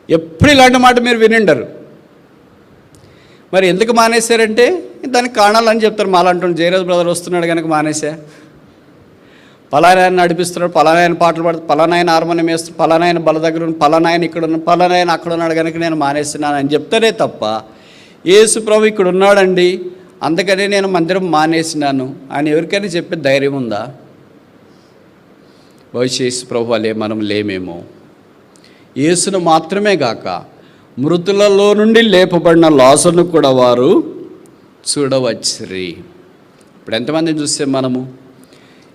ఎప్పుడు ఇలాంటి మాట మీరు వినిండరు. మరి ఎందుకు మానేశారంటే దానికి కారణాలు అని చెప్తారు. మాలాంటి జయరాజ్ బ్రదర్ వస్తున్నాడు కనుక మానేసా, పలానాయన నడిపిస్తున్నాడు, పలానాయన పాటలు పాడుతూ, పలానాయన హార్మోనియం వేస్తున్నాడు, పలానాయన బల దగ్గర ఉన్న, పలానాయన ఇక్కడ ఉన్న, పలానాయన అక్కడ ఉన్నాడు కనుక నేను మానేస్తున్నాను అని చెప్తారే తప్ప యేసు ప్రభు ఇక్కడ ఉన్నాడండి అందుకనే నేను మందిరం మానేసినాను అని ఎవరికైనా చెప్పే ధైర్యం ఉందా? బహుశా యేసు ప్రభు వాళ్ళే మనం లేమేమో. యేసును మాత్రమే గాక మృతులలో నుండి లేపబడిన లాజరును కూడా వారు చూడవచ్చిరి. ఇప్పుడు ఎంతమందిని చూసాం మనము?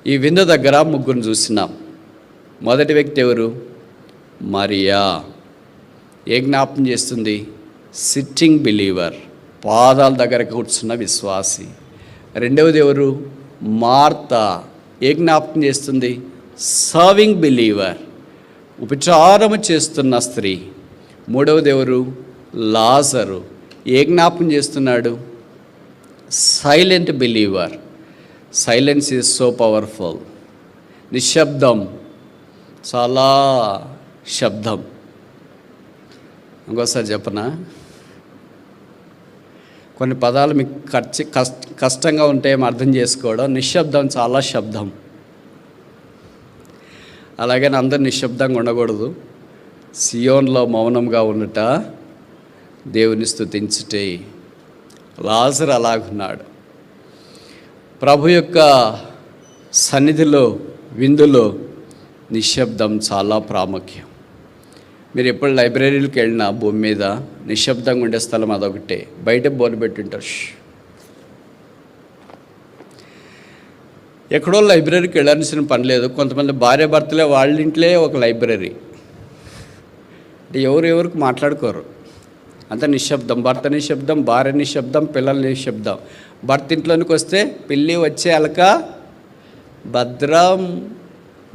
ఈ విందు దగ్గర ముగ్గురు చూసినాం. మొదటి వ్యక్తి ఎవరు? మరియా. ఏ జ్ఞాపకం చేస్తుంది? సిట్టింగ్ బిలీవర్, పాదాల దగ్గర కూర్చున్న విశ్వాసి. రెండవది ఎవరు? మార్తా. ఏ జ్ఞాపకం చేస్తుంది? సర్వింగ్ బిలీవర్, ఉపచారము చేస్తున్న స్త్రీ. మూడవది ఎవరు? లాజరు. ఏ జ్ఞాపకం చేస్తున్నాడు? Silent believer. Silence is so powerful. నిశ్శబ్దం, చాలా శబ్దం. ఇంకోసారి చెప్పనా? కొన్ని పదాలు మీకు కష్టంగా ఉంటాయేమో అర్థం చేసుకోవడం. నిశ్శబ్దం, చాలా శబ్దం. అలాగని అందరు నిశ్శబ్దంగా ఉండకూడదు. సియోన్లో మౌనంగా ఉన్నట దేవుని స్తుతించుటే. లాజరు అలాగున్నాడు. ప్రభు యొక్క సన్నిధిలో, విందులో నిశ్శబ్దం చాలా ప్రాముఖ్యం. మీరు ఎప్పుడు లైబ్రరీలకు వెళ్ళినా భూమి మీద నిశ్శబ్దంగా ఉండే స్థలం అదొకటే. బయట బోర్డు పెట్టుంటారు. ఎక్కడో లైబ్రరీకి వెళ్ళాల్సిన పని లేదు. కొంతమంది భార్య భర్తలే వాళ్ళ ఇంట్లో ఒక లైబ్రరీ. అంటే ఎవరికి మాట్లాడుకోరు, అంత నిశ్శబ్దం. భర్త నిశ్శబ్దం, భార్య నిశ్శబ్దం, పిల్లల నిశ్శబ్దం. భర్త ఇంట్లోనికి వస్తే పిల్లి వచ్చే ఎలక భద్రం,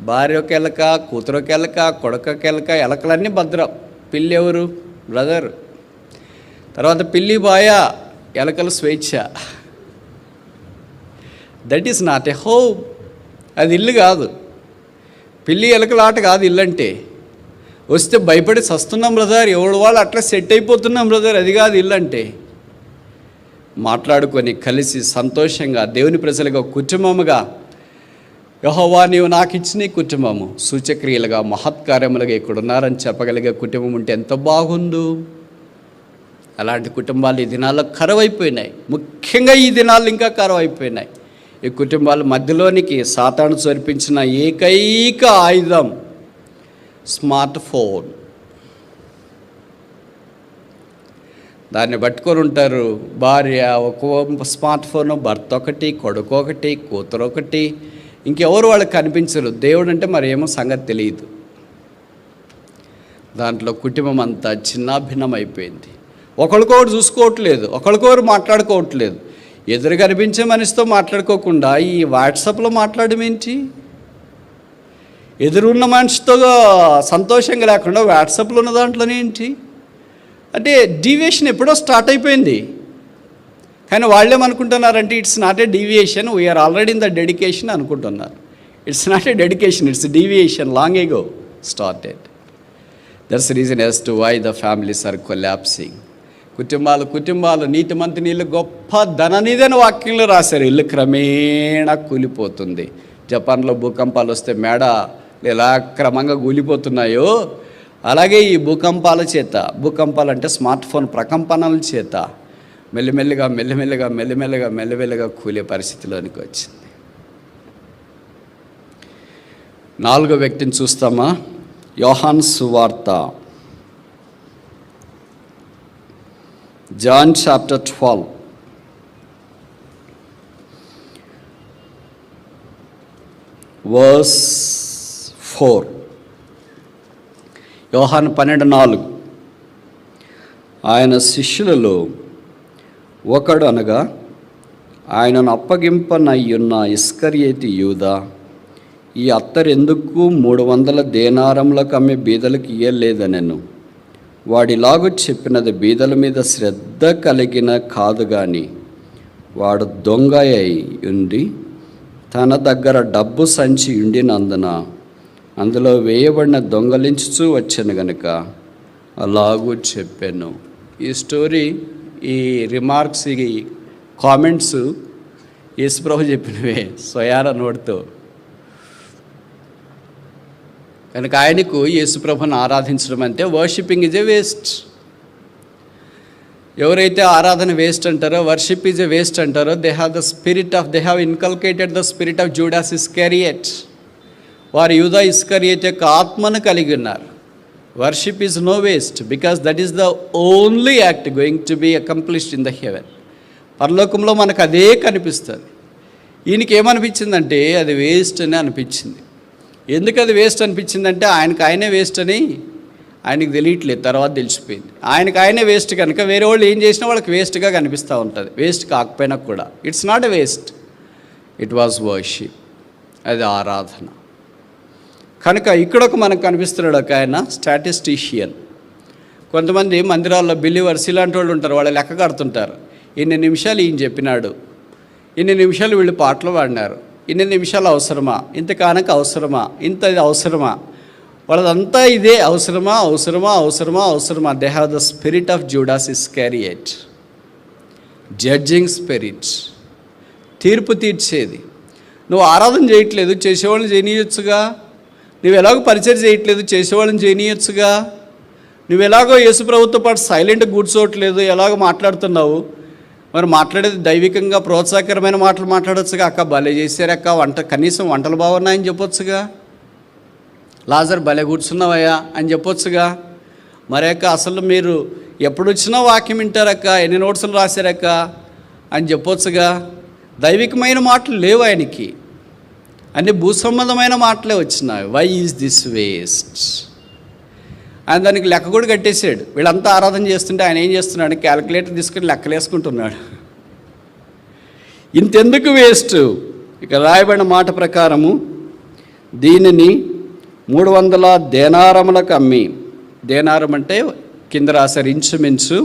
భార్యకి ఎలక, కూతురుకి ఎలక, కొడుకకి ఎలక, ఎలకలన్నీ భద్రం. పిల్లి ఎవరు? బ్రదర్. తర్వాత పిల్లి బాయ, ఎలకలు స్వేచ్ఛ. That is not a home. అది ఇల్లు కాదు. పిల్లి ఎలకల ఆట కాదు ఇల్లు అంటే. వస్తే భయపడి చస్తున్నాం బ్రదర్, ఎవడు వాళ్ళు అట్లా సెట్ అయిపోతున్నాం బ్రదర్, అది కాదు ఇల్లు అంటే. మాట్లాడుకొని కలిసి సంతోషంగా దేవుని ప్రజలుగా, కుటుంబముగా, యెహోవా నీవు నాకు ఇచ్చిన ఈ కుటుంబము సూచక్రియలుగా, మహత్కార్యములుగా ఇక్కడ ఉన్నారని చెప్పగలిగే కుటుంబం ఉంటే ఎంత బాగుండు. అలాంటి కుటుంబాలు ఈ దినాల్లో కరువైపోయినాయి. ముఖ్యంగా ఈ దినాల్లో ఇంకా కరువైపోయినాయి. ఈ కుటుంబాల మధ్యలోనికి సాతాను చొరిపించిన ఏకైక ఆయుధం స్మార్ట్ ఫోన్. దాన్ని పట్టుకొని ఉంటారు. భార్య ఒక స్మార్ట్ ఫోను, భర్త ఒకటి, కొడుకు ఒకటి, కూతురు ఒకటి, ఇంకెవరు వాళ్ళకి కనిపించరు. దేవుడు అంటే మరి ఏమో సంగతి తెలియదు. దాంట్లో కుటుంబం అంతా చిన్నాభిన్నం అయిపోయింది. ఒకరికొకరు చూసుకోవట్లేదు, ఒకరికొకరు మాట్లాడుకోవట్లేదు. ఎదురు కనిపించే మనిషితో మాట్లాడుకోకుండా ఈ వాట్సాప్లో మాట్లాడడం ఏంటి? ఎదురున్న మనిషితో సంతోషంగా లేకుండా వాట్సాప్లో ఉన్న దాంట్లోనే ఏంటి? అంటే డీవియేషన్ ఎప్పుడో స్టార్ట్ అయిపోయింది. కానీ వాళ్ళేమనుకుంటున్నారంటే it's not a deviation, we are already in the dedication అనుకుంటున్నారు. It's not a dedication, it's deviation, long ago started. That's reason as to why the families are collapsing. కుటుంబాలు నీతిమంతి నీళ్ళు గొప్ప ధననిధైన వాక్యంలో రాశారు. ఇల్లు క్రమేణా కూలిపోతుంది. జపాన్లో భూకంపాలు వస్తే మేడ ఎలా క్రమంగా కూలిపోతున్నాయో అలాగే ఈ భూకంపాలు అంటే స్మార్ట్ ఫోన్ ప్రకంపనల చేత మెల్లిమెల్లిగా కూలే పరిస్థితిలోనికి వచ్చింది. నాలుగో వ్యక్తిని చూస్తామా? యోహాను సువార్త, జాన్ చాప్టర్ 12 verse 4. యోహాను 12:4. ఆయన శిష్యులలో ఒకడు అనగా ఆయనను అప్పగింపనయ్యున్న ఇస్కరియోతు యూదా ఈ అత్తరెందుకు 300 దేనారములకు అమ్మే బీదలకు ఇయ్యలేదనెను. వాడిలాగు చెప్పినది బీదల మీద శ్రద్ధ కలిగిన కాదు గాని వాడు దొంగ అయి ఉండి తన దగ్గర డబ్బు సంచి ఉండినందున అందులో వేయబడిన దొంగలించుచూ వచ్చాను గనుక అలాగూ చెప్పాను. ఈ స్టోరీ, ఈ రిమార్క్స్, ఈ కామెంట్స్ యేసుప్రభు చెప్పినవే స్వయాన నోటితో. కనుక ఆయనకు యేసుప్రభుని ఆరాధించడం అంటే వర్షిపింగ్ ఈజ్ ఎ వేస్ట్. ఎవరైతే ఆరాధన వేస్ట్ అంటారో, వర్షిప్ ఈజ్ ఎ వేస్ట్ అంటారో, they have inculcated the spirit of Judas Iscariot. వారు యూదా ఇస్కరియోతు యొక్క ఆత్మను కలిగి ఉన్నారు. Worship is no waste, because that is the only act going to be accomplished in the heaven. పరలోకంలో మనకు అదే కనిపిస్తుంది. ఈయనకి ఏమనిపించిందంటే అది వేస్ట్ అని అనిపించింది. ఎందుకు అది వేస్ట్ అనిపించిందంటే ఆయనే వేస్ట్ అని ఆయనకు తెలియట్లేదు, తర్వాత తెలిసిపోయింది. ఆయనే వేస్ట్ కనుక వేరే వాళ్ళు ఏం చేసినా వాళ్ళకి వేస్ట్గా కనిపిస్తూ ఉంటుంది. వేస్ట్ కాకపోయినా కూడా it's not a waste, it was worship, అది ఆరాధన. కనుక ఇక్కడ మనకు కనిపిస్తున్నాడు ఒక ఆయన స్టాటిస్టిషియన్. కొంతమంది మందిరాల్లో బిలీవర్స్ ఇలాంటి వాళ్ళు ఉంటారు, వాళ్ళు లెక్క కడుతుంటారు. ఇన్ని నిమిషాలు ఈయన చెప్పినాడు, ఇన్ని నిమిషాలు వీళ్ళు పాటలు పాడినారు, ఇన్ని నిమిషాలు అవసరమా, ఇంత కానక అవసరమా, ఇంత అవసరమా, వాళ్ళదంతా ఇదే అవసరమా అవసరమా అవసరమా అవసరమా. They have the spirit of Judas Iscariot, judging spirit, తీర్పు తీర్చేది. నువ్వు ఆరాధన చేయట్లేదు, చేసేవాళ్ళని చేయనీయొచ్చుగా. నువ్వు ఎలాగో పరిచయం చేయట్లేదు, చేసేవాళ్ళని చేయనీయొచ్చుగా. నువ్వు ఎలాగో యేసు ప్రభుతో పాటు సైలెంట్గా కూర్చోవట్లేదు, ఎలాగో మాట్లాడుతున్నావు. మరి మాట్లాడేది దైవికంగా ప్రోత్సాహకరమైన మాటలు మాట్లాడొచ్చుగా. అక్క భలే చేశారక్క, కనీసం వంటలు బాగున్నాయని చెప్పొచ్చుగా. లాజర్ భలే కూర్చున్నావయ్యా అని చెప్పొచ్చుగా. మరి అక్క అసలు మీరు ఎప్పుడు వచ్చినా వాక్యం వింటారక్క, ఎన్ని నోట్సులు రాశారక్క అని చెప్పొచ్చుగా. దైవికమైన మాటలు లేవు ఆయనకి, అన్ని భూసంబంధమైన మాటలే వచ్చినాయి. Why is this waste? ఆయన దానికి లెక్క కూడా కట్టేశాడు. వీళ్ళంతా ఆరాధన చేస్తుంటే ఆయన ఏం చేస్తున్నాడు, క్యాలిక్యులేటర్ తీసుకుని లెక్కలేసుకుంటున్నాడు. ఇంతెందుకు వేస్ట్? ఇక రాయబడిన మాట ప్రకారము దీనిని 300 దేనారములకు అమ్మి, దేనారం అంటే కింద రాశారు ఇంచుమించు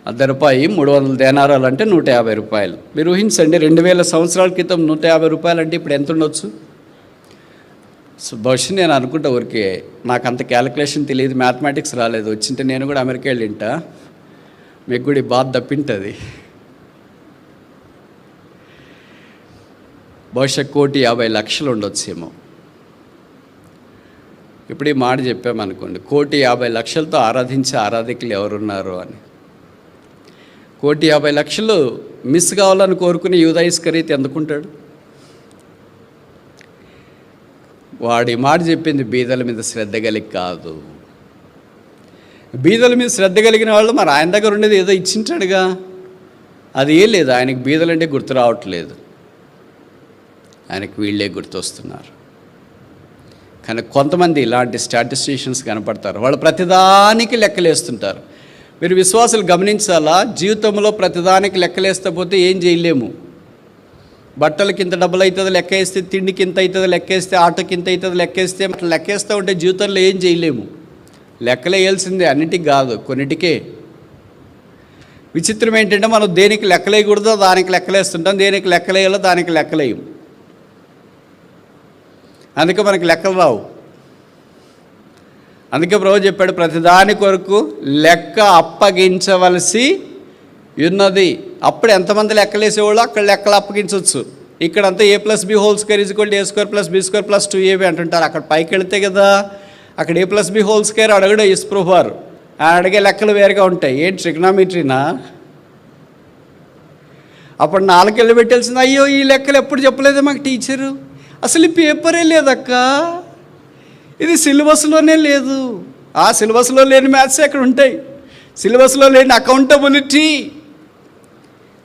₹1 300 దేనారాలు అంటే ₹150. మీరు ఊహించండి, 2000 సంవత్సరాల క్రితం ₹150 అంటే ఇప్పుడు ఎంత ఉండొచ్చు? సో బహుశా నేను అనుకుంటా, ఊరికే నాకు అంత క్యాలిక్యులేషన్ తెలియదు, మ్యాథమెటిక్స్ రాలేదు. వచ్చింటే నేను కూడా అమెరికా వెళ్ళింటా, మీకు కూడా బాధ తప్పింటుంది. బహుశా 1,50,00,000 ఉండొచ్చేమో. ఇప్పుడు ఈ మాట చెప్పామనుకోండి, 1,50,00,000తో ఆరాధించే ఆరాధికులు ఎవరున్నారు అని. 1,50,00,000 మిస్ కావాలని కోరుకుని యూదా ఇస్కరీయోతు ఎందుకుంటాడు? వాడి మాట చెప్పింది బీదల మీద శ్రద్ధ కలిగి కాదు. బీదల మీద శ్రద్ధ కలిగిన వాళ్ళు మరి ఆయన దగ్గర ఉండేది ఏదో ఇచ్చింటాడుగా, అది ఏం లేదు. ఆయనకి బీదలంటే గుర్తు రావట్లేదు, ఆయనకు వీళ్ళే గుర్తొస్తున్నారు. కానీ కొంతమంది ఇలాంటి స్టాటిస్టిషియన్స్ కనపడతారు, వాళ్ళు ప్రతిదానికి లెక్కలేస్తుంటారు. మీరు విశ్వాసాలు గమనించాలా, జీవితంలో ప్రతిదానికి లెక్కలేస్తే పోతే ఏం చేయలేము. బట్టలకి ఇంత డబ్బులు అవుతుంది లెక్కేస్తే, తిండికి ఇంత అవుతుంది లెక్కేస్తే, ఆటోకి ఇంత అవుతుంది లెక్కేస్తే, అట్లా లెక్కేస్తూ ఉంటే జీవితంలో ఏం చేయలేము. లెక్కలేయాల్సిందే, అన్నిటికి కాదు, కొన్నిటికే. విచిత్రం ఏంటంటే మనం దేనికి లెక్కలేయకూడదో దానికి లెక్కలేస్తుంటాం, దేనికి లెక్కలేయాలో దానికి లెక్కలేయం. అందుకే మనకి లెక్కలు రావు. అందుకే ప్రభు చెప్పాడు, ప్రతిదాని కొరకు లెక్క అప్పగించవలసి ఉన్నది. అప్పుడు ఎంతమంది లెక్కలేసేవాళ్ళు అక్కడ లెక్కలు అప్పగించవచ్చు. ఇక్కడంతా A+B² = A² + B² + 2AB అంటుంటారు. అక్కడ పైకి వెళితే కదా అక్కడ A+B² అడగడు యేసు ప్రభు వారు. అడిగే లెక్కలు వేరుగా ఉంటాయి. ఏంటి ట్రిగ్నామెట్రీనా? అప్పుడు 4 ఏళ్ళు పెట్టాల్సింది. అయ్యో ఈ లెక్కలు ఎప్పుడు చెప్పలేదే మాకు టీచరు, అసలు ఈ పేపరే లేదక్క, ఇది సిలబస్లోనే లేదు. ఆ సిలబస్లో లేని మ్యాథ్స్ ఎక్కడ ఉంటాయి, సిలబస్లో లేని అకౌంటబిలిటీ,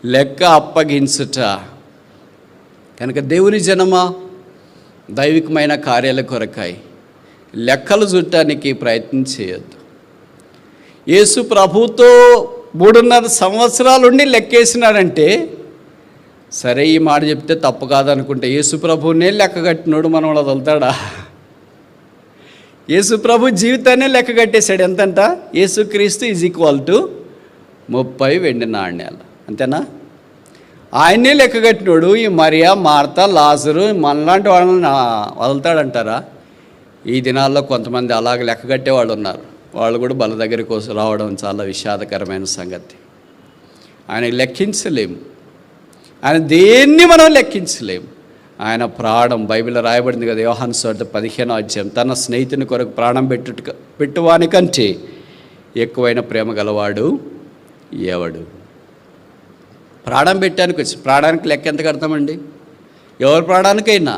లెక్క అప్పగించుట. కనుక దేవుని జనమా, దైవికమైన కార్యాల కొరకై లెక్కలు చూడటానికి ప్రయత్నం చేయొద్దు. యేసు ప్రభుతో 3.5 సంవత్సరాలు ఉండి లెక్కేసినాడంటే, సరే ఈ మాట చెప్తే తప్పు కాదనుకుంటే, యేసు ప్రభునే లెక్క కట్టినోడు మనం వదులుతాడా? యేసు ప్రభు జీవితాన్ని లెక్క కట్టేశాడు. ఎంతంట? యేసుక్రీస్తు = 30 వెండి నాణ్యాలు, అంతేనా? ఆయనే లెక్క కట్టినోడు ఈ మరియా, మార్తా, లాజరు మనలాంటి వాళ్ళని వదులుతాడంటారా? ఈ దినాల్లో కొంతమంది అలాగ లెక్క కట్టేవాళ్ళు ఉన్నారు. వాళ్ళు కూడా బల దగ్గరికి రావడం చాలా విషాదకరమైన సంగతి. ఆయన లెక్కించలేము, ఆయన దేన్ని మనం లెక్కించలేము. ఆయన ప్రాణం, బైబిల్లో రాయబడింది కదా, యోహాను సువార్త 15వ అధ్యాయం, తన స్నేహితుని కొరకు ప్రాణం పెట్టువానికంటే ఎక్కువైన ప్రేమ గలవాడు ఎవడు? ప్రాణం పెట్టడానికి వచ్చి, ప్రాణానికి లెక్క ఎంత కడతామండి? ఎవరి ప్రాణానికైనా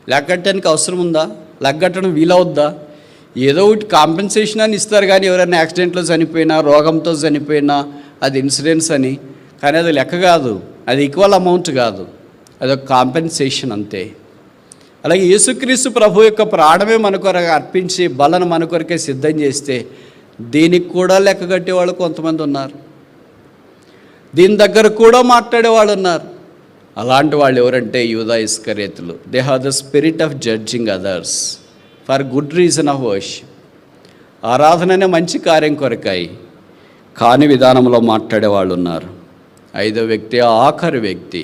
లెక్క కట్టడానికి అవసరం ఉందా? లెక్క కట్టడం వీలవుద్దా? ఏదో ఒకటి కాంపెన్సేషన్ అని ఇస్తారు, కానీ ఎవరైనా యాక్సిడెంట్లో చనిపోయినా, రోగంతో చనిపోయినా అది ఇన్సూరెన్స్ అని. కానీ అది లెక్క కాదు, అది ఈక్వల్ అమౌంట్ కాదు, అదొక కాంపెన్సేషన్ అంతే. అలాగే యేసుక్రీస్తు ప్రభు యొక్క ప్రాణమే మన కొరకు అర్పించి బలను మన కొరకే సిద్ధం చేస్తే దీనికి కూడా లెక్క కట్టేవాళ్ళు కొంతమంది ఉన్నారు, దీని దగ్గర కూడా మాట్లాడేవాళ్ళు ఉన్నారు. అలాంటి వాళ్ళు ఎవరంటే యూదా ఇస్కరియోతులు. They have the spirit of judging others for good reason of worship. ఆరాధననే మంచి కార్యం కొరకాయి కాని విధానంలో మాట్లాడే వాళ్ళు ఉన్నారు. 5వ వ్యక్తి, ఆఖరి వ్యక్తి,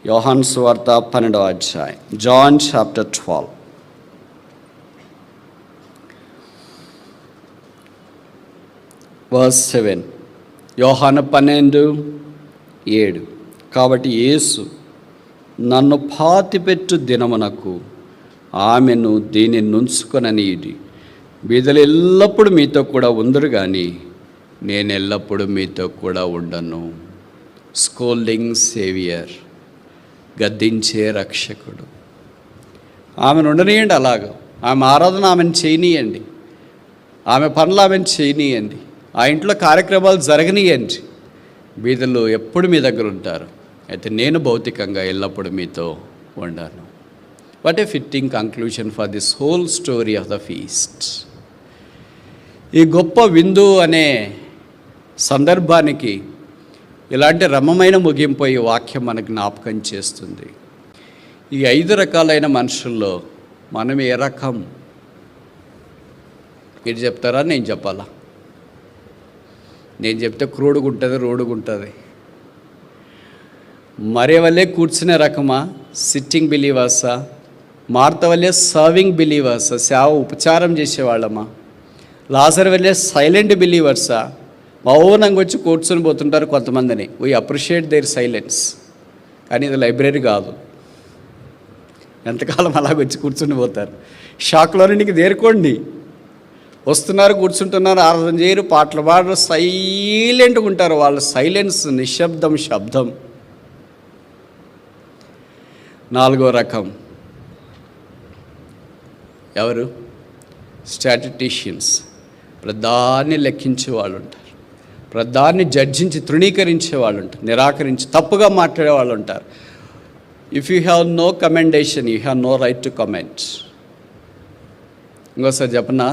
యోహాను సువార్త 12వ అధ్యాయం, జాన్ చాప్టర్ 12 వర్స్ 7. యోహాను 12:7. కాబట్టి యేసు, నన్ను పాతిపెట్టు దినమునకు ఆమెను దీనిని నుంచుకొననీయుడి. బీదలు ఎల్లప్పుడూ మీతో కూడా ఉందరు, కానీ నేను ఎల్లప్పుడూ మీతో కూడా ఉండను. స్కోల్డింగ్ సేవియర్, గద్దించే రక్షకుడు. ఆమెను ఉండనీయండి, అలాగ ఆమె ఆరాధన ఆమెను చేయనీయండి, ఆమె పనులు ఆమెను చేయనీయండి, ఆ ఇంట్లో కార్యక్రమాలు జరగనీయండి. బీదలు ఎప్పుడు మీ దగ్గర ఉంటారు, అయితే నేను భౌతికంగా ఎల్లప్పుడూ మీతో ఉండాను. What a fitting conclusion for this whole story of the feast. ఈ గొప్ప విందు అనే సందర్భానికి ఇలాంటి రమమైన ముగింపు ఈ వాక్యం మనకు జ్ఞాపకం చేస్తుంది. ఈ 5 రకాలైన మనుషుల్లో మనం ఏ రకం? మీరు చెప్తారా, నేను చెప్పాలా? నేను చెప్తే క్రూడుగా ఉంటుంది, రోడ్డుగా ఉంటుంది. మరే వల్లే కూర్చునే రకమా, సిట్టింగ్ బిలీవర్సా? మార్త వల్లే సర్వింగ్ బిలీవర్సా, సేవ ఉపచారం చేసేవాళ్ళమా? లాజరు వల్లే సైలెంట్ బిలీవర్సా? మౌనంగా వచ్చి కూర్చొని పోతుంటారు కొంతమందిని. We appreciate there silence. కానీ ఇది లైబ్రరీ కాదు, ఎంతకాలం అలాగొచ్చి కూర్చుని పోతారు. షాక్లో ఇంటికి దేరుకోండి, వస్తున్నారు, కూర్చుంటున్నారు, ఆరాధన చేయరు, పాటలు పాడరు, సైలెంట్గా ఉంటారు. వాళ్ళ సైలెన్స్ నిశ్శబ్దం, శబ్దం. 4వ రకం ఎవరు? స్టాటిస్టిషియన్స్. ప్రధాన్ని లెక్కించే వాళ్ళు ఉంటారు, ప్రధాన్ని జడ్జించి తృణీకరించే వాళ్ళు ఉంటారు, నిరాకరించి తప్పుగా మాట్లాడే వాళ్ళు ఉంటారు. If you have no commendation, you have no right to comment. ఇంకోసారి చెప్పనా?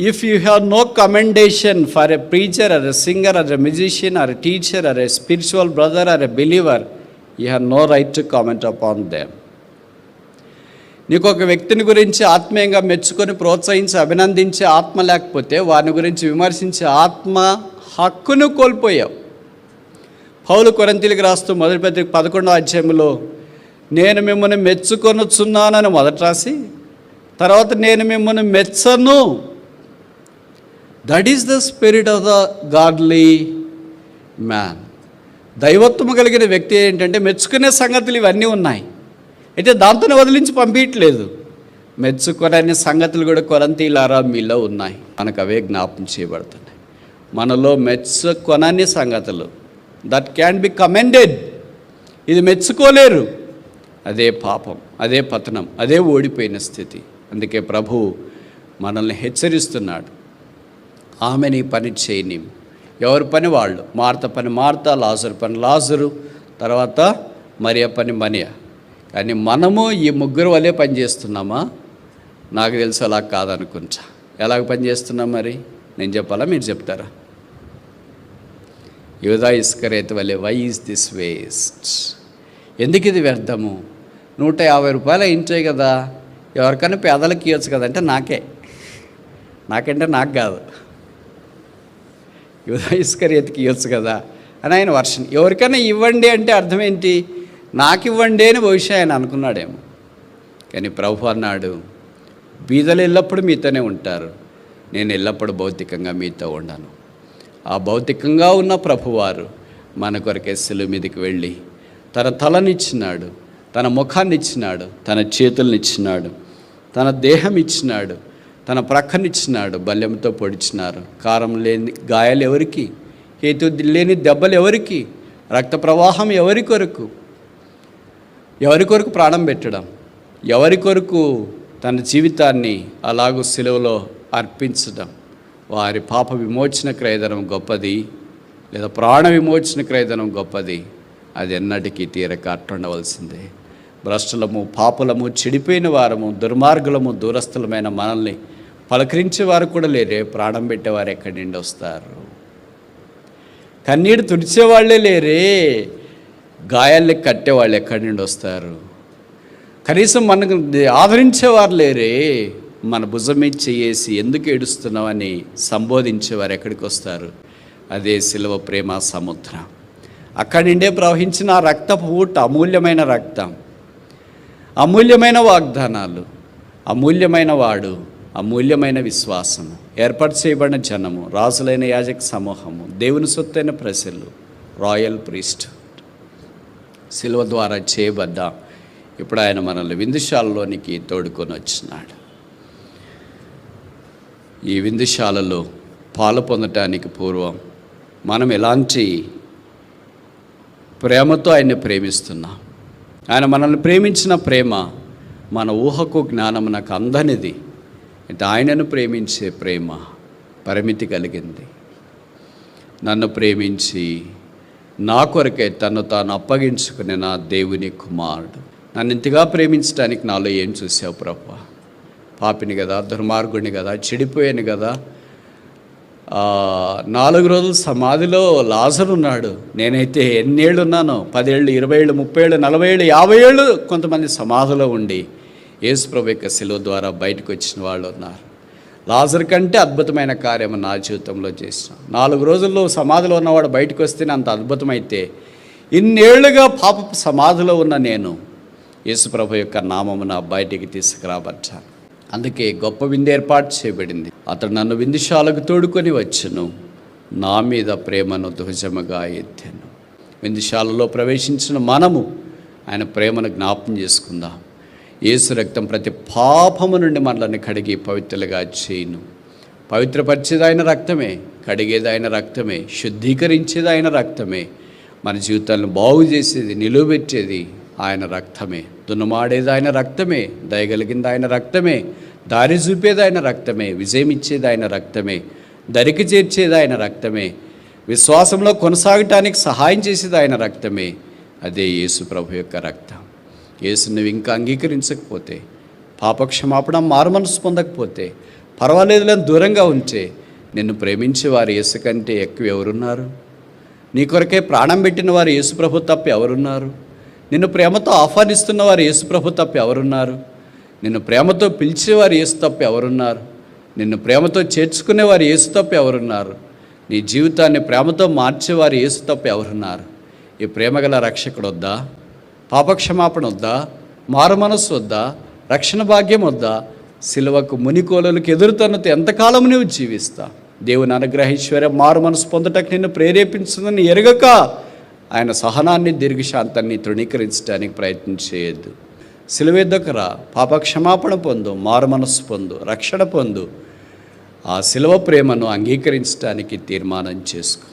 If you have no commendation for a preacher or a singer or a musician or a teacher or a spiritual brother or a believer, you have no right to comment upon them. నీకు ఒక వ్యక్తిని గురించి ఆత్మీయంగా మెచ్చుకొని ప్రోత్సహించి అభినందించే ఆత్మ లేకపోతే వారిని గురించి విమర్శించే ఆత్మ హక్కును కోల్పోయావు. పౌలు కొరింథీయులకు రాస్తూ మొదటి పత్రిక 11వ అధ్యాయంలో నేను మిమ్మల్ని మెచ్చుకొనుచున్నానని మొదట రాసి తర్వాత నేను మిమ్మల్ని మెచ్చను. That is the spirit of the godly man. దైవత్వము కలిగిన వ్యక్తి ఏంటంటే మెచ్చుకునే సంగతులు ఇవన్నీ ఉన్నాయి, అయితే దాంతోనే వదిలించి పంపించట్లేదు. మెచ్చుకోలేని సంగతులు కూడా కొరింథీయులారా మీలో ఉన్నాయి. మనకు అవే జ్ఞాపకం చేయబడుతున్నాయి. మనలో మెచ్చుకొనని సంగతులు, దట్ క్యాన్ బి కమెండెడ్, ఇది మెచ్చుకోలేరు. అదే పాపం, అదే పతనం, అదే ఓడిపోయిన స్థితి. అందుకే ప్రభు మనల్ని హెచ్చరిస్తున్నాడు, ఆమెని పని చేయని. ఎవరి పని వాళ్ళు. మార్త పని మార్త, లాజరు పని లాజరు, తర్వాత మరియ పని మరియ. కానీ మనము ఈ ముగ్గురు వల్లే పనిచేస్తున్నామా? నాకు తెలుసు అలా కాదనుకుంటా. ఎలాగ పనిచేస్తున్నాం మరి? నేను చెప్పాలా, మీరు చెప్తారా? యూదా ఇస్కరియోతు వల్లే. Why is this waste? ఎందుకు ఇది వ్యర్థము? 150 రూపాయలు అయింటాయి కదా, ఎవరికైనా పేదలకు ఇవ్వచ్చు కదా అంటే నాకంటే నాకు కాదు, యూదా ఇస్కరియోతుకి ఇవ్వచ్చు కదా అని ఆయన వర్షన్. ఎవరికైనా ఇవ్వండి అంటే అర్థం ఏంటి? నాకు ఇవ్వండి అని బహుశా ఆయన అనుకున్నాడేమో. కానీ ప్రభు అన్నాడు, బీదలు ఎల్లప్పుడూ మీతోనే ఉంటారు, నేను ఎల్లప్పుడూ భౌతికంగా మీతో ఉండను. ఆ భౌతికంగా ఉన్న ప్రభువారు మన కొరకే శిలువ మీదకి వెళ్ళి తన తలనిచ్చినాడు, తన ముఖాన్ని ఇచ్చినాడు, తన చేతుల్ని ఇచ్చినాడు, తన దేహం ఇచ్చినాడు, తన ప్రక్కనిచ్చినాడు. బల్యంతో పొడిచినారు. కారం లేని గాయాలు ఎవరికి? హేతు లేని దెబ్బలు ఎవరికి? రక్త ప్రవాహం ఎవరి కొరకు? ఎవరి కొరకు ప్రాణం పెట్టడం? ఎవరి కొరకు తన జీవితాన్ని అలాగూ సిలువలో అర్పించడం, వారి పాప విమోచన క్రయధనం గొప్పది, లేదా ప్రాణ విమోచన క్రయధనం గొప్పది. అది ఎన్నటికీ తీరక అట్టుండవలసిందే. భ్రష్టులము, పాపులము, చెడిపోయిన వారము, దుర్మార్గులము, దూరస్థులమైన మనల్ని పలకరించే వారు కూడా లేరే. ప్రాణం పెట్టేవారు ఎక్కడి నుండి వస్తారు? కన్నీడు తుడిచేవాళ్లే లేరే. గాయాల్ని కట్టేవాళ్ళు ఎక్కడి నుండి వస్తారు? కనీసం మనకు ఆదరించేవారు లేరే. మన భుజం మీద చేసి ఎందుకు ఏడుస్తున్నామని సంబోధించేవారు ఎక్కడికి వస్తారు? అదే సిలువ ప్రేమ సముద్రం. అక్కడి నుండే ప్రవహించిన ఆ రక్తపు ఊట, అమూల్యమైన రక్తం, అమూల్యమైన వాగ్దానాలు, అమూల్యమైన వాడు, అమూల్యమైన విశ్వాసము, ఏర్పాటు చేయబడిన జనము, రాజులైన యాజక సమూహము, దేవుని సొత్తైన ప్రజలు, రాయల్ ప్రీస్ట్, సిలువ ద్వారా చేయబడ్డ. ఇప్పుడు ఆయన మనల్ని విందుశాలలోనికి తోడుకొని వచ్చినాడు. ఈ విందుశాలలో పాలు పొందటానికి పూర్వం మనం ఎలాంటి ప్రేమతో ఆయన్ని ప్రేమిస్తున్నాం? ఆయన మనల్ని ప్రేమించిన ప్రేమ మన ఊహకు జ్ఞానమునకు అందనిది. అంటే ఆయనను ప్రేమించే ప్రేమ పరిమితి కలిగింది. నన్ను ప్రేమించి నా కొరకే తను తాను అప్పగించుకునే నా దేవుని కుమారుడు. నన్ను ఇంతగా ప్రేమించడానికి నాలో ఏం చూసావు ప్రభువా? పాపిని కదా, దుర్మార్గుడిని కదా, చెడిపోయాను కదా. 4 రోజులు సమాధిలో లాజరు ఉన్నాడు. నేనైతే ఎన్నేళ్ళు ఉన్నానో? 10 ఏళ్ళు, 20 ఏళ్ళు, 30 ఏళ్ళు, 40 ఏళ్ళు, 50 ఏళ్ళు కొంతమంది సమాధిలో ఉండి యేసు ప్రభు యొక్క శిలువ ద్వారా బయటకు వచ్చిన వాళ్ళు ఉన్నారు. లాజరు కంటే అద్భుతమైన కార్యం నా జీవితంలో చేసిన. 4 రోజుల్లో సమాధిలో ఉన్నవాడు బయటకు వస్తేనే అంత అద్భుతమైతే, ఇన్నేళ్లుగా పాప సమాధిలో ఉన్న నేను యేసు ప్రభు యొక్క నామమున బయటికి తీసుకురాబడ్డాను. అందుకే గొప్ప విందు ఏర్పాటు చేయబడింది. అతడు నన్ను విందుశాలకు తోడుకొని వచ్చును, నా మీద ప్రేమను ధ్వజముగా ఎత్తెను. విందుశాలలో ప్రవేశించిన మనము ఆయన ప్రేమను జ్ఞాపం చేసుకుందాం. యేసు రక్తం ప్రతి పాపము నుండి మనల్ని కడిగి పవిత్రులుగా చేయును. పవిత్రపరిచేది ఆయన రక్తమే, కడిగేది ఆయన రక్తమే, శుద్ధీకరించేది ఆయన రక్తమే, మన జీవితాలను బాగు చేసేది, నిలువబెట్టేది ఆయన రక్తమే, దున్నమాడేది ఆయన రక్తమే, దయగలిగింది ఆయన రక్తమే, దారి చూపేది ఆయన రక్తమే, విజయం ఇచ్చేది ఆయన రక్తమే, దరికి చేర్చేది ఆయన రక్తమే, విశ్వాసంలో కొనసాగటానికి సహాయం చేసేది ఆయన రక్తమే. అదే యేసు ప్రభు యొక్క రక్తం. యేసుని నువ్వు ఇంకా అంగీకరించకపోతే, పాపక్షమాపణ, మారుమనసు పొందకపోతే, పర్వాలేదులేని దూరంగా ఉంటే, నిన్ను ప్రేమించే వారు యేసు కంటే ఎక్కువ ఎవరున్నారు? నీ కొరకే ప్రాణం పెట్టిన వారు యేసు ప్రభు తప్ప ఎవరున్నారు? నిన్ను ప్రేమతో ఆహ్వానిస్తున్న వారు యేసు ప్రభు తప్ప ఎవరున్నారు? నిన్ను ప్రేమతో పిలిచేవారు యేసు తప్ప ఎవరున్నారు? నిన్ను ప్రేమతో చేర్చుకునేవారు యేసు తప్ప ఎవరున్నారు? నీ జీవితాన్ని ప్రేమతో మార్చేవారు యేసు తప్ప ఎవరున్నారు? ఈ ప్రేమగల రక్షకుడు వద్దా? పాపక్షమాపణ వద్దా? మారుమనస్సు వద్దా? రక్షణ భాగ్యం వద్దా? సిలువకు మునికోలలకు ఎదురుతన్నతో ఎంతకాలం నువ్వు జీవిస్తా? దేవుని అనుగ్రహైశ్వర్యం మారు మనసు పొందటకు నిన్ను ప్రేరేపించుదని ఎరగక ఆయన సహనాన్ని, దీర్ఘశాంతాన్ని తృణీకరించడానికి ప్రయత్నం చేయొద్దు. సిలువెద్దకు రా, పాపక్షమాపణ పొందు, మారు మనస్సు పొందు, రక్షణ పొందు. ఆ సిలువ ప్రేమను అంగీకరించడానికి తీర్మానం చేసుకో.